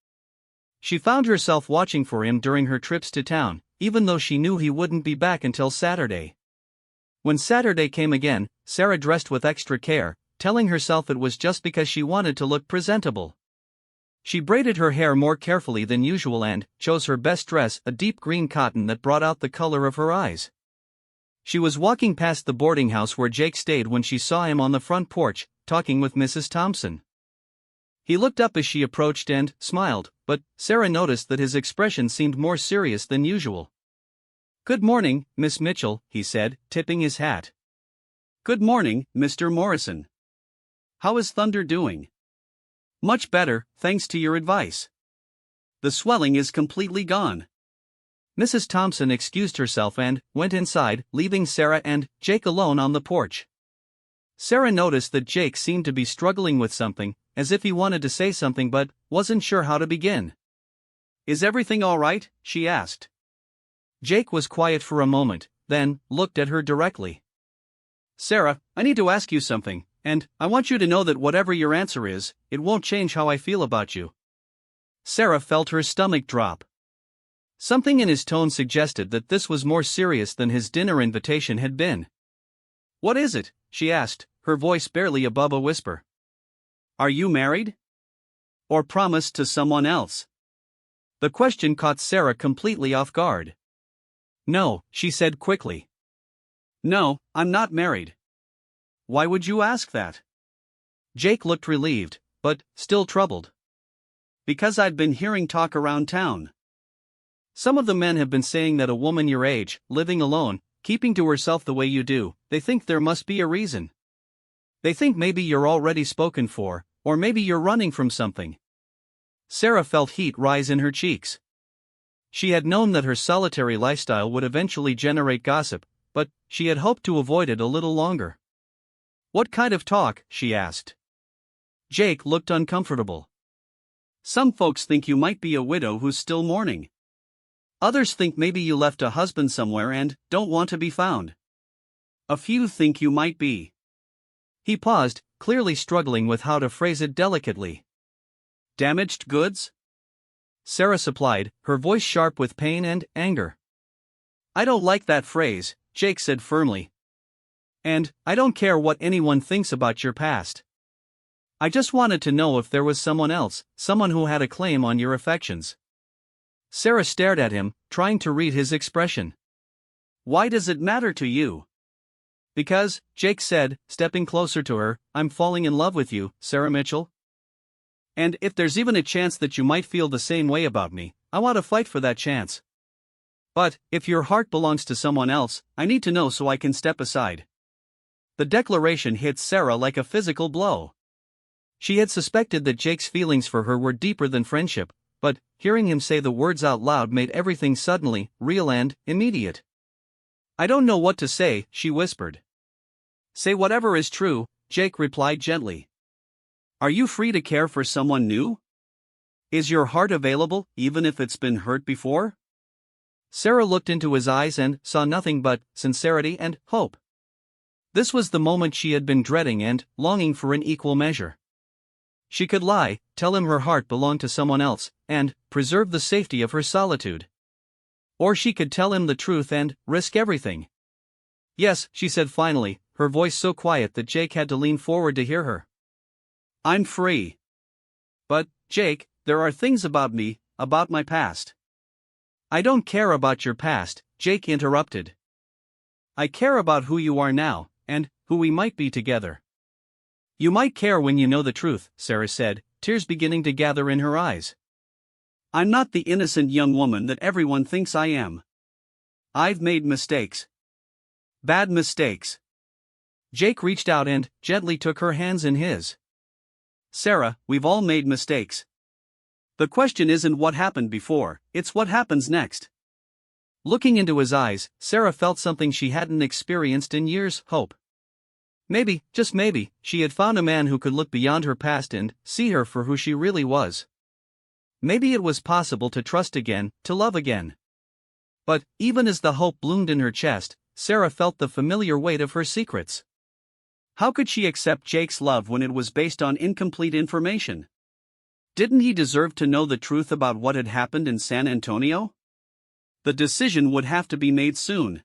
Speaker 1: She found herself watching for him during her trips to town, even though she knew he wouldn't be back until Saturday. When Saturday came again, Sarah dressed with extra care, telling herself it was just because she wanted to look presentable. She braided her hair more carefully than usual and chose her best dress, a deep green cotton that brought out the color of her eyes. She was walking past the boarding house where Jake stayed when she saw him on the front porch, talking with Mrs. Thompson. He looked up as she approached and smiled, but Sarah noticed that his expression seemed more serious than usual. "Good morning, Miss Mitchell," he said, tipping his hat. "Good morning, Mr. Morrison. How is Thunder doing?" "Much better, thanks to your advice. The swelling is completely gone." Mrs. Thompson excused herself and went inside, leaving Sarah and Jake alone on the porch. Sarah noticed that Jake seemed to be struggling with something, as if he wanted to say something but wasn't sure how to begin. "Is everything all right?" she asked. Jake was quiet for a moment, then looked at her directly. "Sarah, I need to ask you something, and I want you to know that whatever your answer is, it won't change how I feel about you." Sarah felt her stomach drop. Something in his tone suggested that this was more serious than his dinner invitation had been. "What is it?" she asked, her voice barely above a whisper. "Are you married? Or promised to someone else?" The question caught Sarah completely off guard. "No," she said quickly. "No, I'm not married." "Why would you ask that?" Jake looked relieved, but still troubled. "Because I've been hearing talk around town. Some of the men have been saying that a woman your age, living alone, keeping to herself the way you do, they think there must be a reason. They think maybe you're already spoken for, or maybe you're running from something." Sarah felt heat rise in her cheeks. She had known that her solitary lifestyle would eventually generate gossip, but she had hoped to avoid it a little longer. "What kind of talk?" she asked. Jake looked uncomfortable. "Some folks think you might be a widow who's still mourning. Others think maybe you left a husband somewhere and don't want to be found. A few think you might be." He paused, clearly struggling with how to phrase it delicately. "Damaged goods?" Sarah supplied, her voice sharp with pain and anger. "I don't like that phrase," Jake said firmly. "And I don't care what anyone thinks about your past. I just wanted to know if there was someone else, someone who had a claim on your affections." Sarah stared at him, trying to read his expression. "Why does it matter to you?" "Because," Jake said, stepping closer to her, "I'm falling in love with you, Sarah Mitchell. And if there's even a chance that you might feel the same way about me, I want to fight for that chance. But, if your heart belongs to someone else, I need to know so I can step aside." The declaration hit Sarah like a physical blow. She had suspected that Jake's feelings for her were deeper than friendship, but hearing him say the words out loud made everything suddenly real and immediate. "I don't know what to say," she whispered. "Say whatever is true," Jake replied gently. "Are you free to care for someone new? Is your heart available, even if it's been hurt before?" Sarah looked into his eyes and saw nothing but sincerity and hope. This was the moment she had been dreading and longing for in equal measure. She could lie, tell him her heart belonged to someone else, and preserve the safety of her solitude. Or she could tell him the truth and risk everything. "Yes," she said finally, her voice so quiet that Jake had to lean forward to hear her. "I'm free. But, Jake, there are things about me, about my past." "I don't care about your past," Jake interrupted. "I care about who you are now, and who we might be together." "You might care when you know the truth," Sarah said, tears beginning to gather in her eyes. "I'm not the innocent young woman that everyone thinks I am. I've made mistakes. Bad mistakes." Jake reached out and gently took her hands in his. "Sarah, we've all made mistakes. The question isn't what happened before, it's what happens next." Looking into his eyes, Sarah felt something she hadn't experienced in years: hope. Maybe, just maybe, she had found a man who could look beyond her past and see her for who she really was. Maybe it was possible to trust again, to love again. But, even as the hope bloomed in her chest, Sarah felt the familiar weight of her secrets. How could she accept Jake's love when it was based on incomplete information? Didn't he deserve to know the truth about what had happened in San Antonio? The decision would have to be made soon.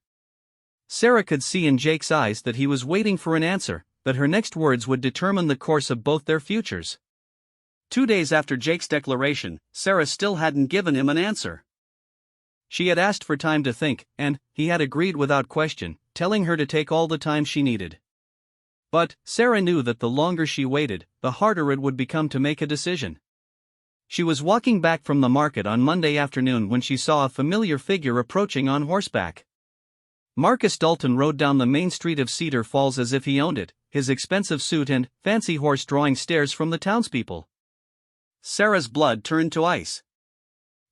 Speaker 1: Sarah could see in Jake's eyes that he was waiting for an answer, that her next words would determine the course of both their futures. 2 days after Jake's declaration, Sarah still hadn't given him an answer. She had asked for time to think, and he had agreed without question, telling her to take all the time she needed. But Sarah knew that the longer she waited, the harder it would become to make a decision. She was walking back from the market on Monday afternoon when she saw a familiar figure approaching on horseback. Marcus Dalton rode down the main street of Cedar Falls as if he owned it, his expensive suit and fancy horse drawing stares from the townspeople. Sarah's blood turned to ice.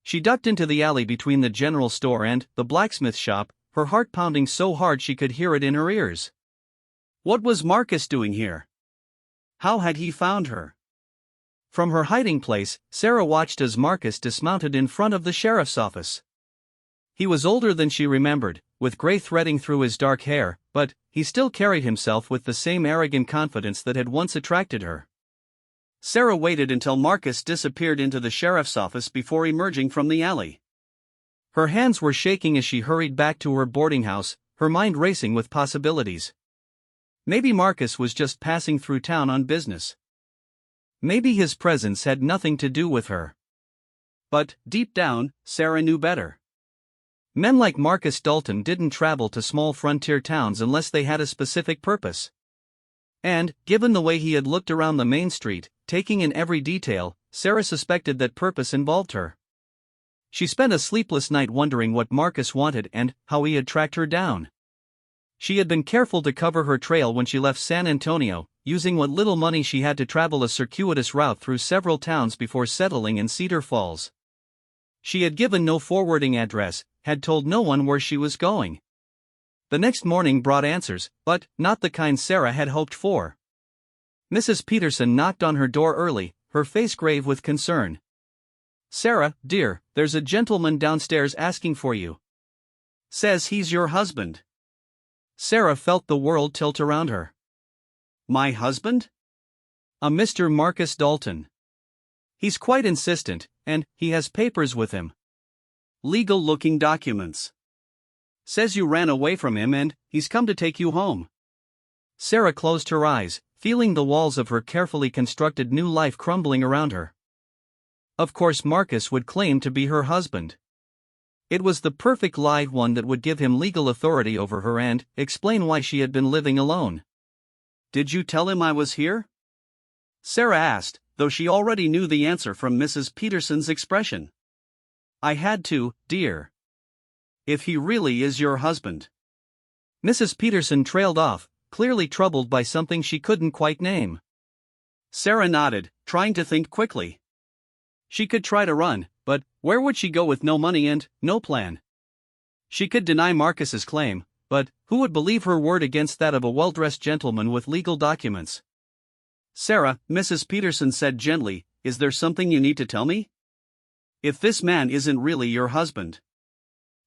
Speaker 1: She ducked into the alley between the general store and the blacksmith shop, her heart pounding so hard she could hear it in her ears. What was Marcus doing here? How had he found her? From her hiding place, Sarah watched as Marcus dismounted in front of the sheriff's office. He was older than she remembered, with gray threading through his dark hair, but he still carried himself with the same arrogant confidence that had once attracted her. Sarah waited until Marcus disappeared into the sheriff's office before emerging from the alley. Her hands were shaking as she hurried back to her boarding house, her mind racing with possibilities. Maybe Marcus was just passing through town on business. Maybe his presence had nothing to do with her. But, deep down, Sarah knew better. Men like Marcus Dalton didn't travel to small frontier towns unless they had a specific purpose. And, given the way he had looked around the main street, taking in every detail, Sarah suspected that purpose involved her. She spent a sleepless night wondering what Marcus wanted and how he had tracked her down. She had been careful to cover her trail when she left San Antonio, using what little money she had to travel a circuitous route through several towns before settling in Cedar Falls. She had given no forwarding address, had told no one where she was going. The next morning brought answers, but not the kind Sarah had hoped for. Mrs. Peterson knocked on her door early, her face grave with concern. "Sarah, dear, there's a gentleman downstairs asking for you. Says he's your husband." Sarah felt the world tilt around her. "My husband?" "A Mr. Marcus Dalton. He's quite insistent, and he has papers with him. Legal-looking documents. Says you ran away from him and he's come to take you home." Sarah closed her eyes, feeling the walls of her carefully constructed new life crumbling around her. Of course Marcus would claim to be her husband. It was the perfect lie, one that would give him legal authority over her and explain why she had been living alone. "Did you tell him I was here?" Sarah asked, though she already knew the answer from Mrs. Peterson's expression. "I had to, dear. If he really is your husband." Mrs. Peterson trailed off, clearly troubled by something she couldn't quite name. Sarah nodded, trying to think quickly. She could try to run, but where would she go with no money and no plan? She could deny Marcus's claim, but who would believe her word against that of a well-dressed gentleman with legal documents? "Sarah," Mrs. Peterson said gently, "is there something you need to tell me? If this man isn't really your husband."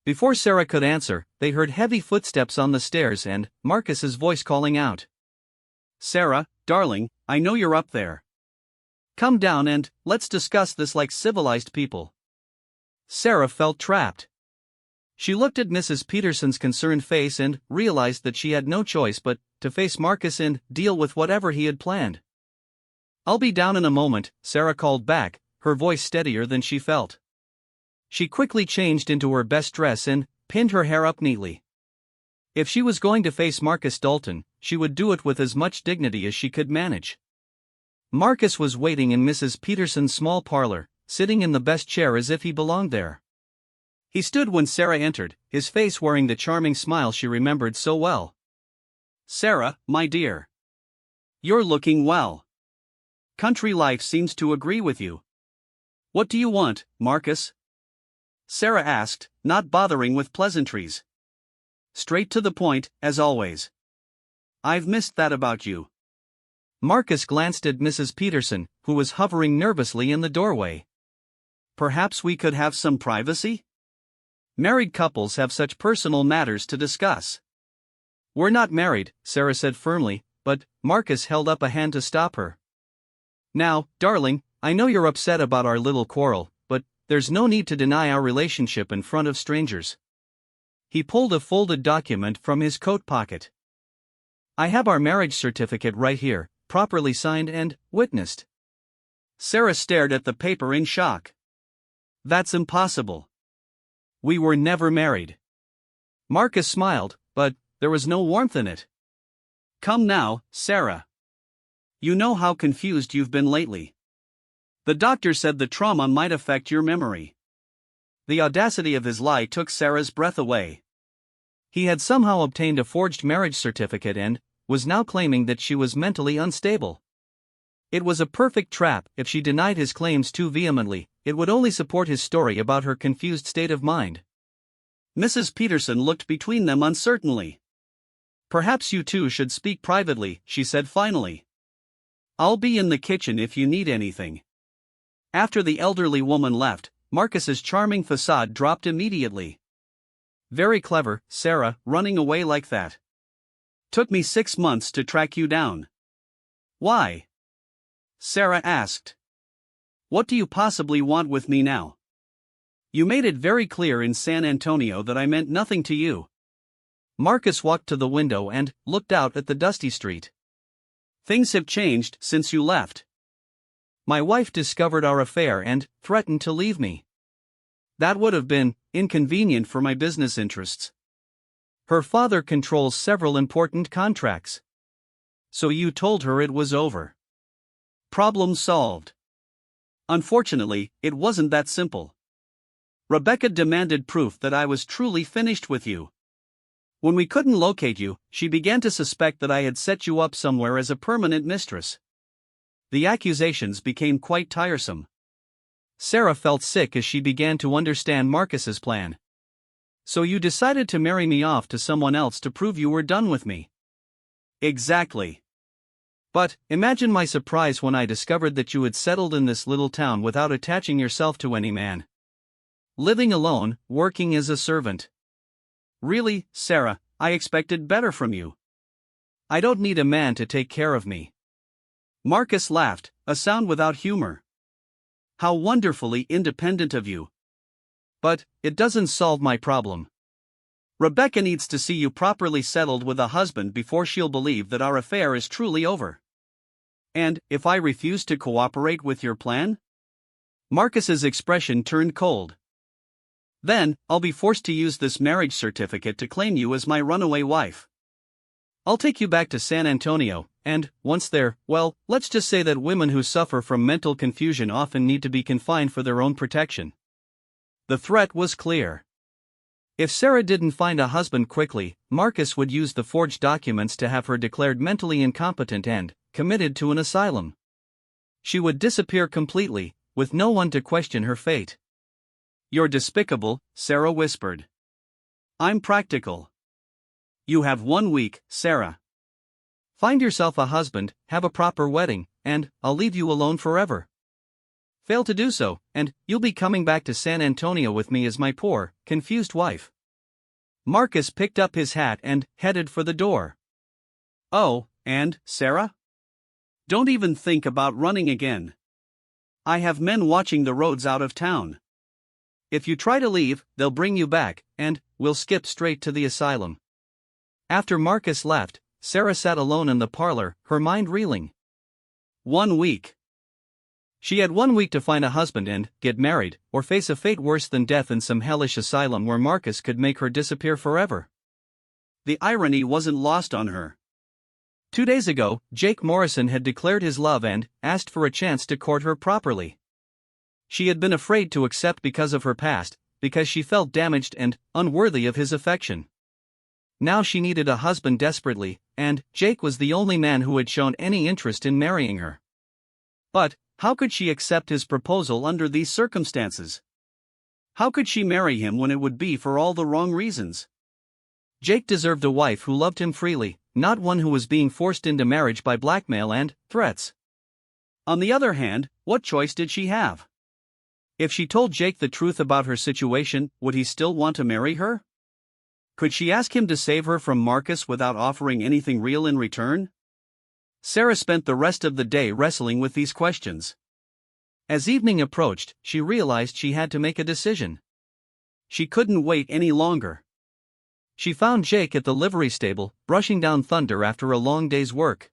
Speaker 1: Before Sarah could answer, they heard heavy footsteps on the stairs and Marcus's voice calling out. "Sarah, darling, I know you're up there. Come down and let's discuss this like civilized people." Sarah felt trapped. She looked at Mrs. Peterson's concerned face and realized that she had no choice but to face Marcus and deal with whatever he had planned. "I'll be down in a moment," Sarah called back, her voice steadier than she felt. She quickly changed into her best dress and pinned her hair up neatly. If she was going to face Marcus Dalton, she would do it with as much dignity as she could manage. Marcus was waiting in Mrs. Peterson's small parlor, sitting in the best chair as if he belonged there. He stood when Sarah entered, his face wearing the charming smile she remembered so well. "Sarah, my dear. You're looking well. Country life seems to agree with you. What do you want, Marcus?" Sarah asked, not bothering with pleasantries. Straight to the point, as always. "I've missed that about you." Marcus glanced at Mrs. Peterson, who was hovering nervously in the doorway. "Perhaps we could have some privacy? Married couples have such personal matters to discuss." "We're not married," Sarah said firmly, but Marcus held up a hand to stop her. "Now, darling, I know you're upset about our little quarrel, but there's no need to deny our relationship in front of strangers." He pulled a folded document from his coat pocket. "I have our marriage certificate right here, properly signed and witnessed." Sarah stared at the paper in shock. "That's impossible. We were never married." Marcus smiled, but there was no warmth in it. "Come now, Sarah. You know how confused you've been lately. The doctor said the trauma might affect your memory." The audacity of his lie took Sarah's breath away. He had somehow obtained a forged marriage certificate and was now claiming that she was mentally unstable. It was a perfect trap. If she denied his claims too vehemently, it would only support his story about her confused state of mind. Mrs. Peterson looked between them uncertainly. "Perhaps you two should speak privately," she said finally. "I'll be in the kitchen if you need anything." After the elderly woman left, Marcus's charming facade dropped immediately. "Very clever, Sarah, running away like that. Took me 6 months to track you down." "Why?" Sarah asked. "What do you possibly want with me now? You made it very clear in San Antonio that I meant nothing to you." Marcus walked to the window and looked out at the dusty street. "Things have changed since you left. My wife discovered our affair and threatened to leave me. That would have been inconvenient for my business interests. Her father controls several important contracts. So you told her it was over. Problem solved." Unfortunately, it wasn't that simple. Rebecca demanded proof that I was truly finished with you. When we couldn't locate you, she began to suspect that I had set you up somewhere as a permanent mistress. The accusations became quite tiresome. Sarah felt sick as she began to understand Marcus's plan. "So you decided to marry me off to someone else to prove you were done with me?" "Exactly. But imagine my surprise when I discovered that you had settled in this little town without attaching yourself to any man. Living alone, working as a servant. Really, Sarah, I expected better from you. I don't need a man to take care of me." Marcus laughed, a sound without humor. "How wonderfully independent of you. But it doesn't solve my problem. Rebecca needs to see you properly settled with a husband before she'll believe that our affair is truly over." "And if I refuse to cooperate with your plan?" Marcus's expression turned cold. "Then, I'll be forced to use this marriage certificate to claim you as my runaway wife. I'll take you back to San Antonio, and, once there, well, let's just say that women who suffer from mental confusion often need to be confined for their own protection." The threat was clear. If Sarah didn't find a husband quickly, Marcus would use the forged documents to have her declared mentally incompetent and committed to an asylum. She would disappear completely, with no one to question her fate. "You're despicable," Sarah whispered. "I'm practical. You have 1 week, Sarah. Find yourself a husband, have a proper wedding, and I'll leave you alone forever. Fail to do so, and you'll be coming back to San Antonio with me as my poor, confused wife." Marcus picked up his hat and headed for the door. "Oh, and, Sarah? Don't even think about running again. I have men watching the roads out of town. If you try to leave, they'll bring you back, and we'll skip straight to the asylum." After Marcus left, Sarah sat alone in the parlor, her mind reeling. 1 week. She had 1 week to find a husband and get married, or face a fate worse than death in some hellish asylum where Marcus could make her disappear forever. The irony wasn't lost on her. 2 days ago, Jake Morrison had declared his love and asked for a chance to court her properly. She had been afraid to accept because of her past, because she felt damaged and unworthy of his affection. Now she needed a husband desperately, and Jake was the only man who had shown any interest in marrying her. But how could she accept his proposal under these circumstances? How could she marry him when it would be for all the wrong reasons? Jake deserved a wife who loved him freely, not one who was being forced into marriage by blackmail and threats. On the other hand, what choice did she have? If she told Jake the truth about her situation, would he still want to marry her? Could she ask him to save her from Marcus without offering anything real in return? Sarah spent the rest of the day wrestling with these questions. As evening approached, she realized she had to make a decision. She couldn't wait any longer. She found Jake at the livery stable, brushing down thunder after a long day's work.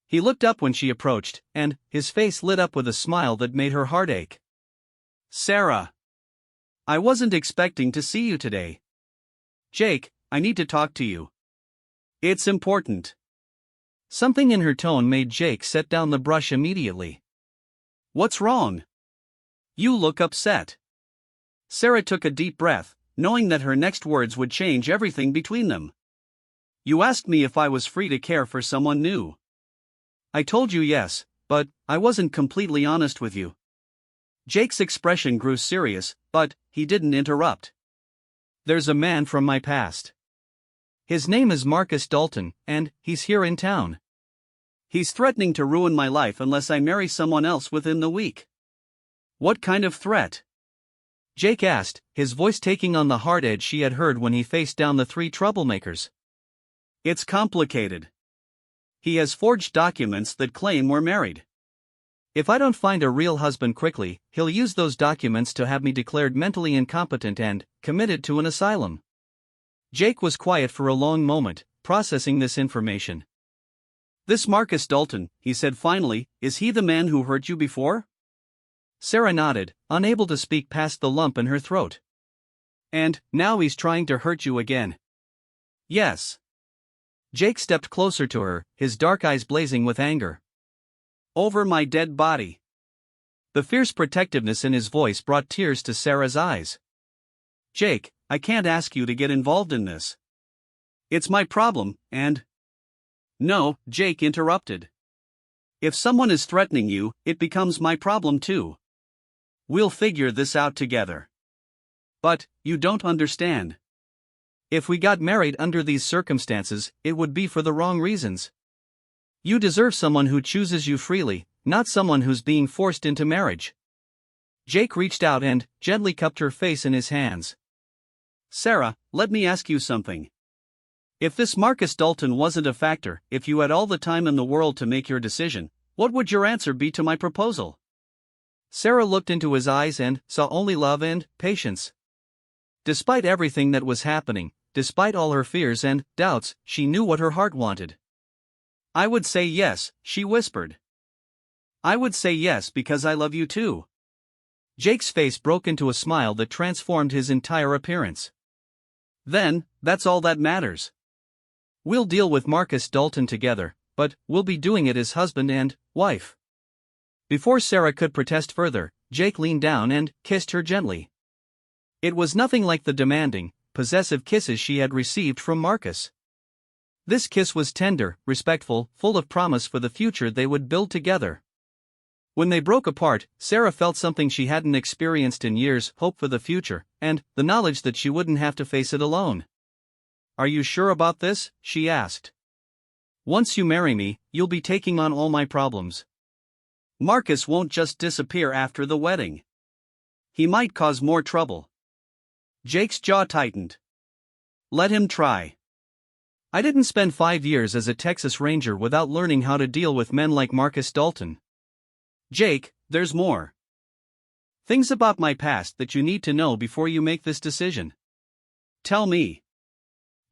Speaker 1: He looked up when she approached, and his face lit up with a smile that made her heart ache. "Sarah, I wasn't expecting to see you today. Jake, I need to talk to you. It's important." Something in her tone made Jake set down the brush immediately. "What's wrong? You look upset." Sarah took a deep breath, knowing that her next words would change everything between them. You asked me if I was free to care for someone new. I told you yes, but I wasn't completely honest with you. Jake's expression grew serious, but he didn't interrupt. There's a man from my past. His name is Marcus Dalton, and he's here in town. He's threatening to ruin my life unless I marry someone else within the week. What kind of threat? Jake asked, his voice taking on the hard edge she had heard when he faced down the three troublemakers. It's complicated. He has forged documents that claim we're married. If I don't find a real husband quickly, he'll use those documents to have me declared mentally incompetent and committed to an asylum. Jake was quiet for a long moment, processing this information. This Marcus Dalton, he said finally, is he the man who hurt you before? Sarah nodded, unable to speak past the lump in her throat. And now he's trying to hurt you again. Yes. Jake stepped closer to her, his dark eyes blazing with anger. Over my dead body. The fierce protectiveness in his voice brought tears to Sarah's eyes. Jake, I can't ask you to get involved in this. It's my problem, and... No, Jake interrupted. If someone is threatening you, it becomes my problem too. We'll figure this out together. But, you don't understand. If we got married under these circumstances, it would be for the wrong reasons. You deserve someone who chooses you freely, not someone who's being forced into marriage. Jake reached out and gently cupped her face in his hands. Sarah, let me ask you something. If this Marcus Dalton wasn't a factor, if you had all the time in the world to make your decision, what would your answer be to my proposal? Sarah looked into his eyes and saw only love and patience. Despite everything that was happening, despite all her fears and doubts, she knew what her heart wanted. I would say yes, she whispered. I would say yes because I love you too. Jake's face broke into a smile that transformed his entire appearance. Then, that's all that matters. We'll deal with Marcus Dalton together, but we'll be doing it as husband and wife. Before Sarah could protest further, Jake leaned down and kissed her gently. It was nothing like the demanding, possessive kisses she had received from Marcus. This kiss was tender, respectful, full of promise for the future they would build together. When they broke apart, Sarah felt something she hadn't experienced in years, hope for the future, and the knowledge that she wouldn't have to face it alone. Are you sure about this? She asked. Once you marry me, you'll be taking on all my problems. Marcus won't just disappear after the wedding. He might cause more trouble. Jake's jaw tightened. Let him try. I didn't spend 5 years as a Texas Ranger without learning how to deal with men like Marcus Dalton. Jake, there's more. Things about my past that you need to know before you make this decision. Tell me.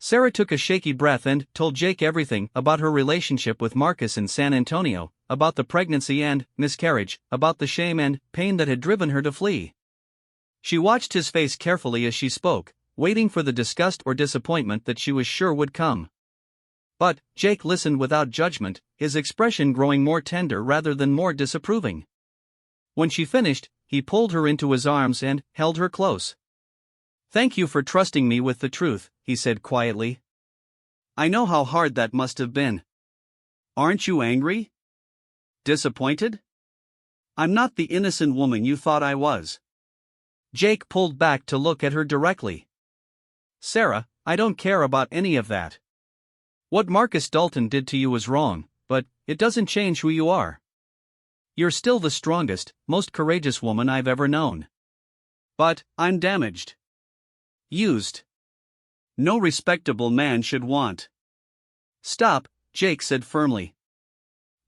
Speaker 1: Sarah took a shaky breath and told Jake everything about her relationship with Marcus in San Antonio, about the pregnancy and miscarriage, about the shame and pain that had driven her to flee. She watched his face carefully as she spoke, waiting for the disgust or disappointment that she was sure would come. But Jake listened without judgment, his expression growing more tender rather than more disapproving. When she finished, he pulled her into his arms and held her close. Thank you for trusting me with the truth, he said quietly. I know how hard that must have been. Aren't you angry? Disappointed? I'm not the innocent woman you thought I was. Jake pulled back to look at her directly. Sarah, I don't care about any of that. What Marcus Dalton did to you was wrong, but it doesn't change who you are. You're still the strongest, most courageous woman I've ever known. But I'm damaged. Used. No respectable man should want. Stop, Jake said firmly.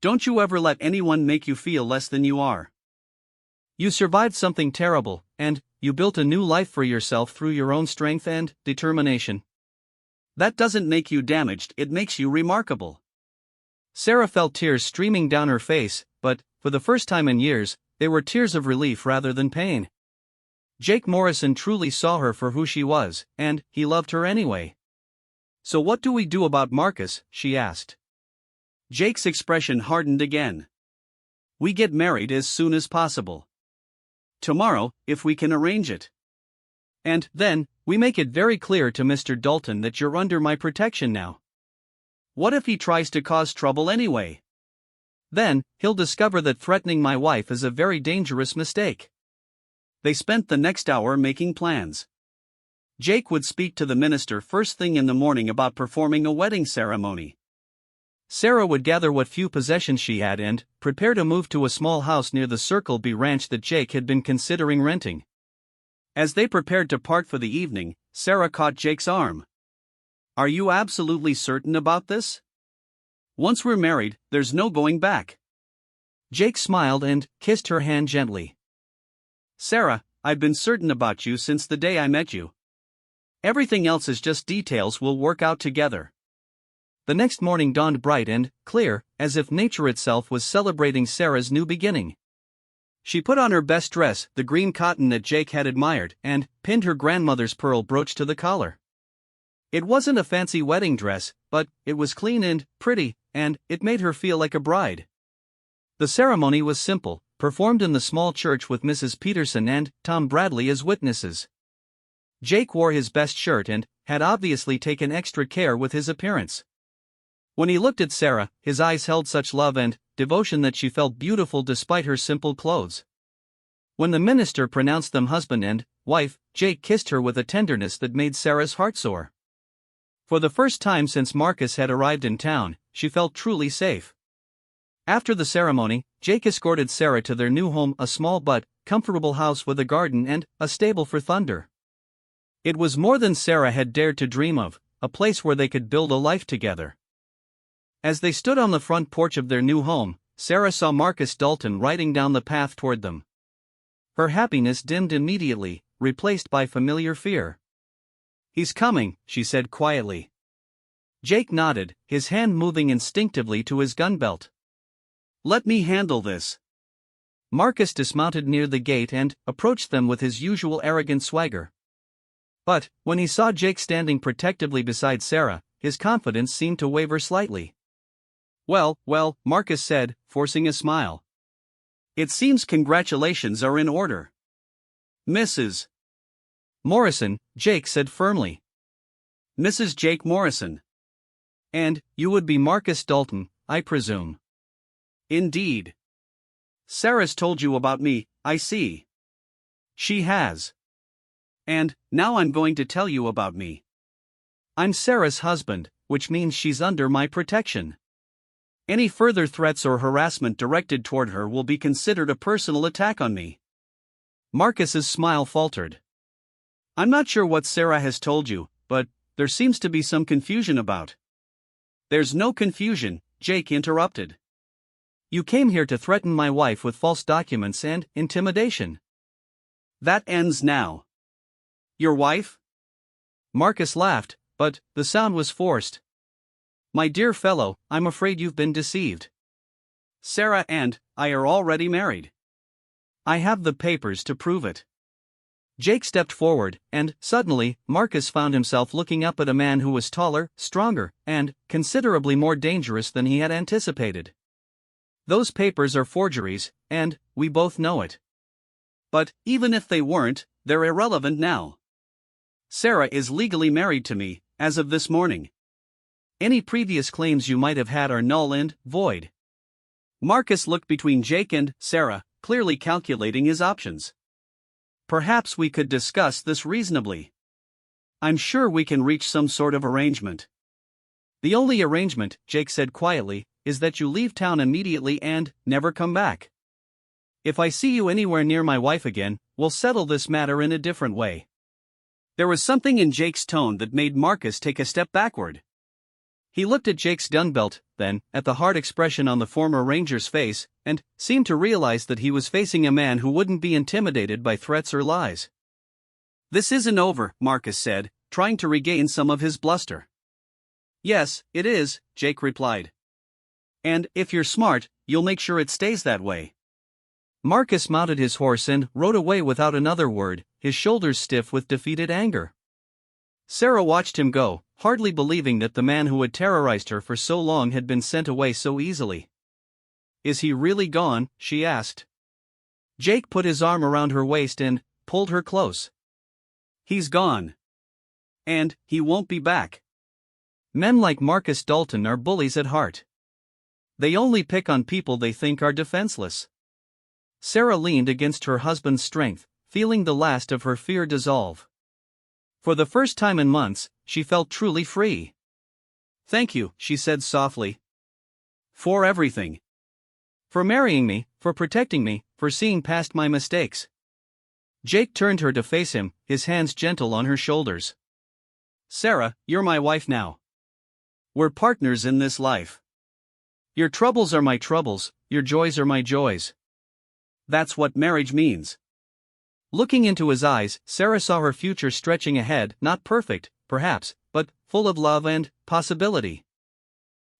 Speaker 1: Don't you ever let anyone make you feel less than you are. You survived something terrible, and you built a new life for yourself through your own strength and determination. That doesn't make you damaged, it makes you remarkable. Sarah felt tears streaming down her face, but, for the first time in years, they were tears of relief rather than pain. Jake Morrison truly saw her for who she was, and he loved her anyway. So what do we do about Marcus? She asked. Jake's expression hardened again. We get married as soon as possible. Tomorrow, if we can arrange it. And then, we make it very clear to Mr. Dalton that you're under my protection now. What if he tries to cause trouble anyway? Then, he'll discover that threatening my wife is a very dangerous mistake. They spent the next hour making plans. Jake would speak to the minister first thing in the morning about performing a wedding ceremony. Sarah would gather what few possessions she had and prepare to move to a small house near the Circle B ranch that Jake had been considering renting. As they prepared to part for the evening, Sarah caught Jake's arm. "Are you absolutely certain about this? Once we're married, there's no going back." Jake smiled and kissed her hand gently. "Sarah, I've been certain about you since the day I met you. Everything else is just details we'll work out together." The next morning dawned bright and clear, as if nature itself was celebrating Sarah's new beginning. She put on her best dress, the green cotton that Jake had admired, and pinned her grandmother's pearl brooch to the collar. It wasn't a fancy wedding dress, but it was clean and pretty, and it made her feel like a bride. The ceremony was simple, performed in the small church with Mrs. Peterson and Tom Bradley as witnesses. Jake wore his best shirt and had obviously taken extra care with his appearance. When he looked at Sarah, his eyes held such love and devotion that she felt beautiful despite her simple clothes. When the minister pronounced them husband and wife, Jake kissed her with a tenderness that made Sarah's heart soar. For the first time since Marcus had arrived in town, she felt truly safe. After the ceremony, Jake escorted Sarah to their new home, a small but comfortable house with a garden and a stable for Thunder. It was more than Sarah had dared to dream of, a place where they could build a life together. As they stood on the front porch of their new home, Sarah saw Marcus Dalton riding down the path toward them. Her happiness dimmed immediately, replaced by familiar fear. "He's coming," she said quietly. Jake nodded, his hand moving instinctively to his gun belt. "Let me handle this." Marcus dismounted near the gate and approached them with his usual arrogant swagger. But, when he saw Jake standing protectively beside Sarah, his confidence seemed to waver slightly. Well, Marcus said, forcing a smile. "It seems congratulations are in order. Mrs. Morrison," Jake said firmly. "Mrs. Jake Morrison. And you would be Marcus Dalton, I presume." "Indeed. Sarah's told you about me, I see." "She has. And now I'm going to tell you about me. I'm Sarah's husband, which means she's under my protection. Any further threats or harassment directed toward her will be considered a personal attack on me." Marcus's smile faltered. "I'm not sure what Sarah has told you, but there seems to be some confusion about." "There's no confusion," Jake interrupted. "You came here to threaten my wife with false documents and intimidation. That ends now." "Your wife?" Marcus laughed, but the sound was forced. "My dear fellow, I'm afraid you've been deceived. Sarah and I are already married. I have the papers to prove it." Jake stepped forward, and suddenly, Marcus found himself looking up at a man who was taller, stronger, and considerably more dangerous than he had anticipated. "Those papers are forgeries, and we both know it. But even if they weren't, they're irrelevant now. Sarah is legally married to me, as of this morning. Any previous claims you might have had are null and void." Marcus looked between Jake and Sarah, clearly calculating his options. "Perhaps we could discuss this reasonably. I'm sure we can reach some sort of arrangement." "The only arrangement," Jake said quietly, "is that you leave town immediately and never come back. If I see you anywhere near my wife again, we'll settle this matter in a different way." There was something in Jake's tone that made Marcus take a step backward. He looked at Jake's gun belt, then at the hard expression on the former ranger's face, and seemed to realize that he was facing a man who wouldn't be intimidated by threats or lies. "This isn't over," Marcus said, trying to regain some of his bluster. "Yes, it is," Jake replied. "And if you're smart, you'll make sure it stays that way." Marcus mounted his horse and rode away without another word, his shoulders stiff with defeated anger. Sarah watched him go, hardly believing that the man who had terrorized her for so long had been sent away so easily. "Is he really gone?" she asked. Jake put his arm around her waist and pulled her close. He's gone. And he won't be back. Men like Marcus Dalton are bullies at heart. They only pick on people they think are defenseless. Sarah leaned against her husband's strength, feeling the last of her fear dissolve. For the first time in months, she felt truly free. "Thank you," she said softly. "For everything. For marrying me, for protecting me, for seeing past my mistakes." Jake turned her to face him, his hands gentle on her shoulders. "Sarah, you're my wife now. We're partners in this life. Your troubles are my troubles, your joys are my joys. That's what marriage means." Looking into his eyes, Sarah saw her future stretching ahead, not perfect, perhaps, but full of love and possibility.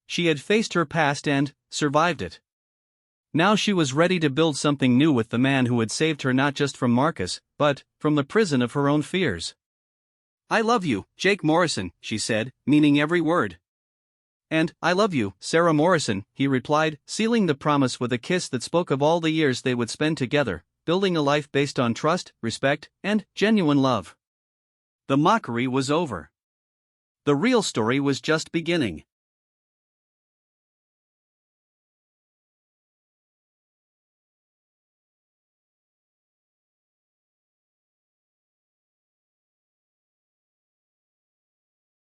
Speaker 1: She had faced her past and survived it. Now she was ready to build something new with the man who had saved her not just from Marcus, but from the prison of her own fears. "I love you, Jake Morrison," she said, meaning every word. "And I love you, Sarah Morrison," he replied, sealing the promise with a kiss that spoke of all the years they would spend together, building a life based on trust, respect, and genuine love. The mockery was over. The real story was just beginning.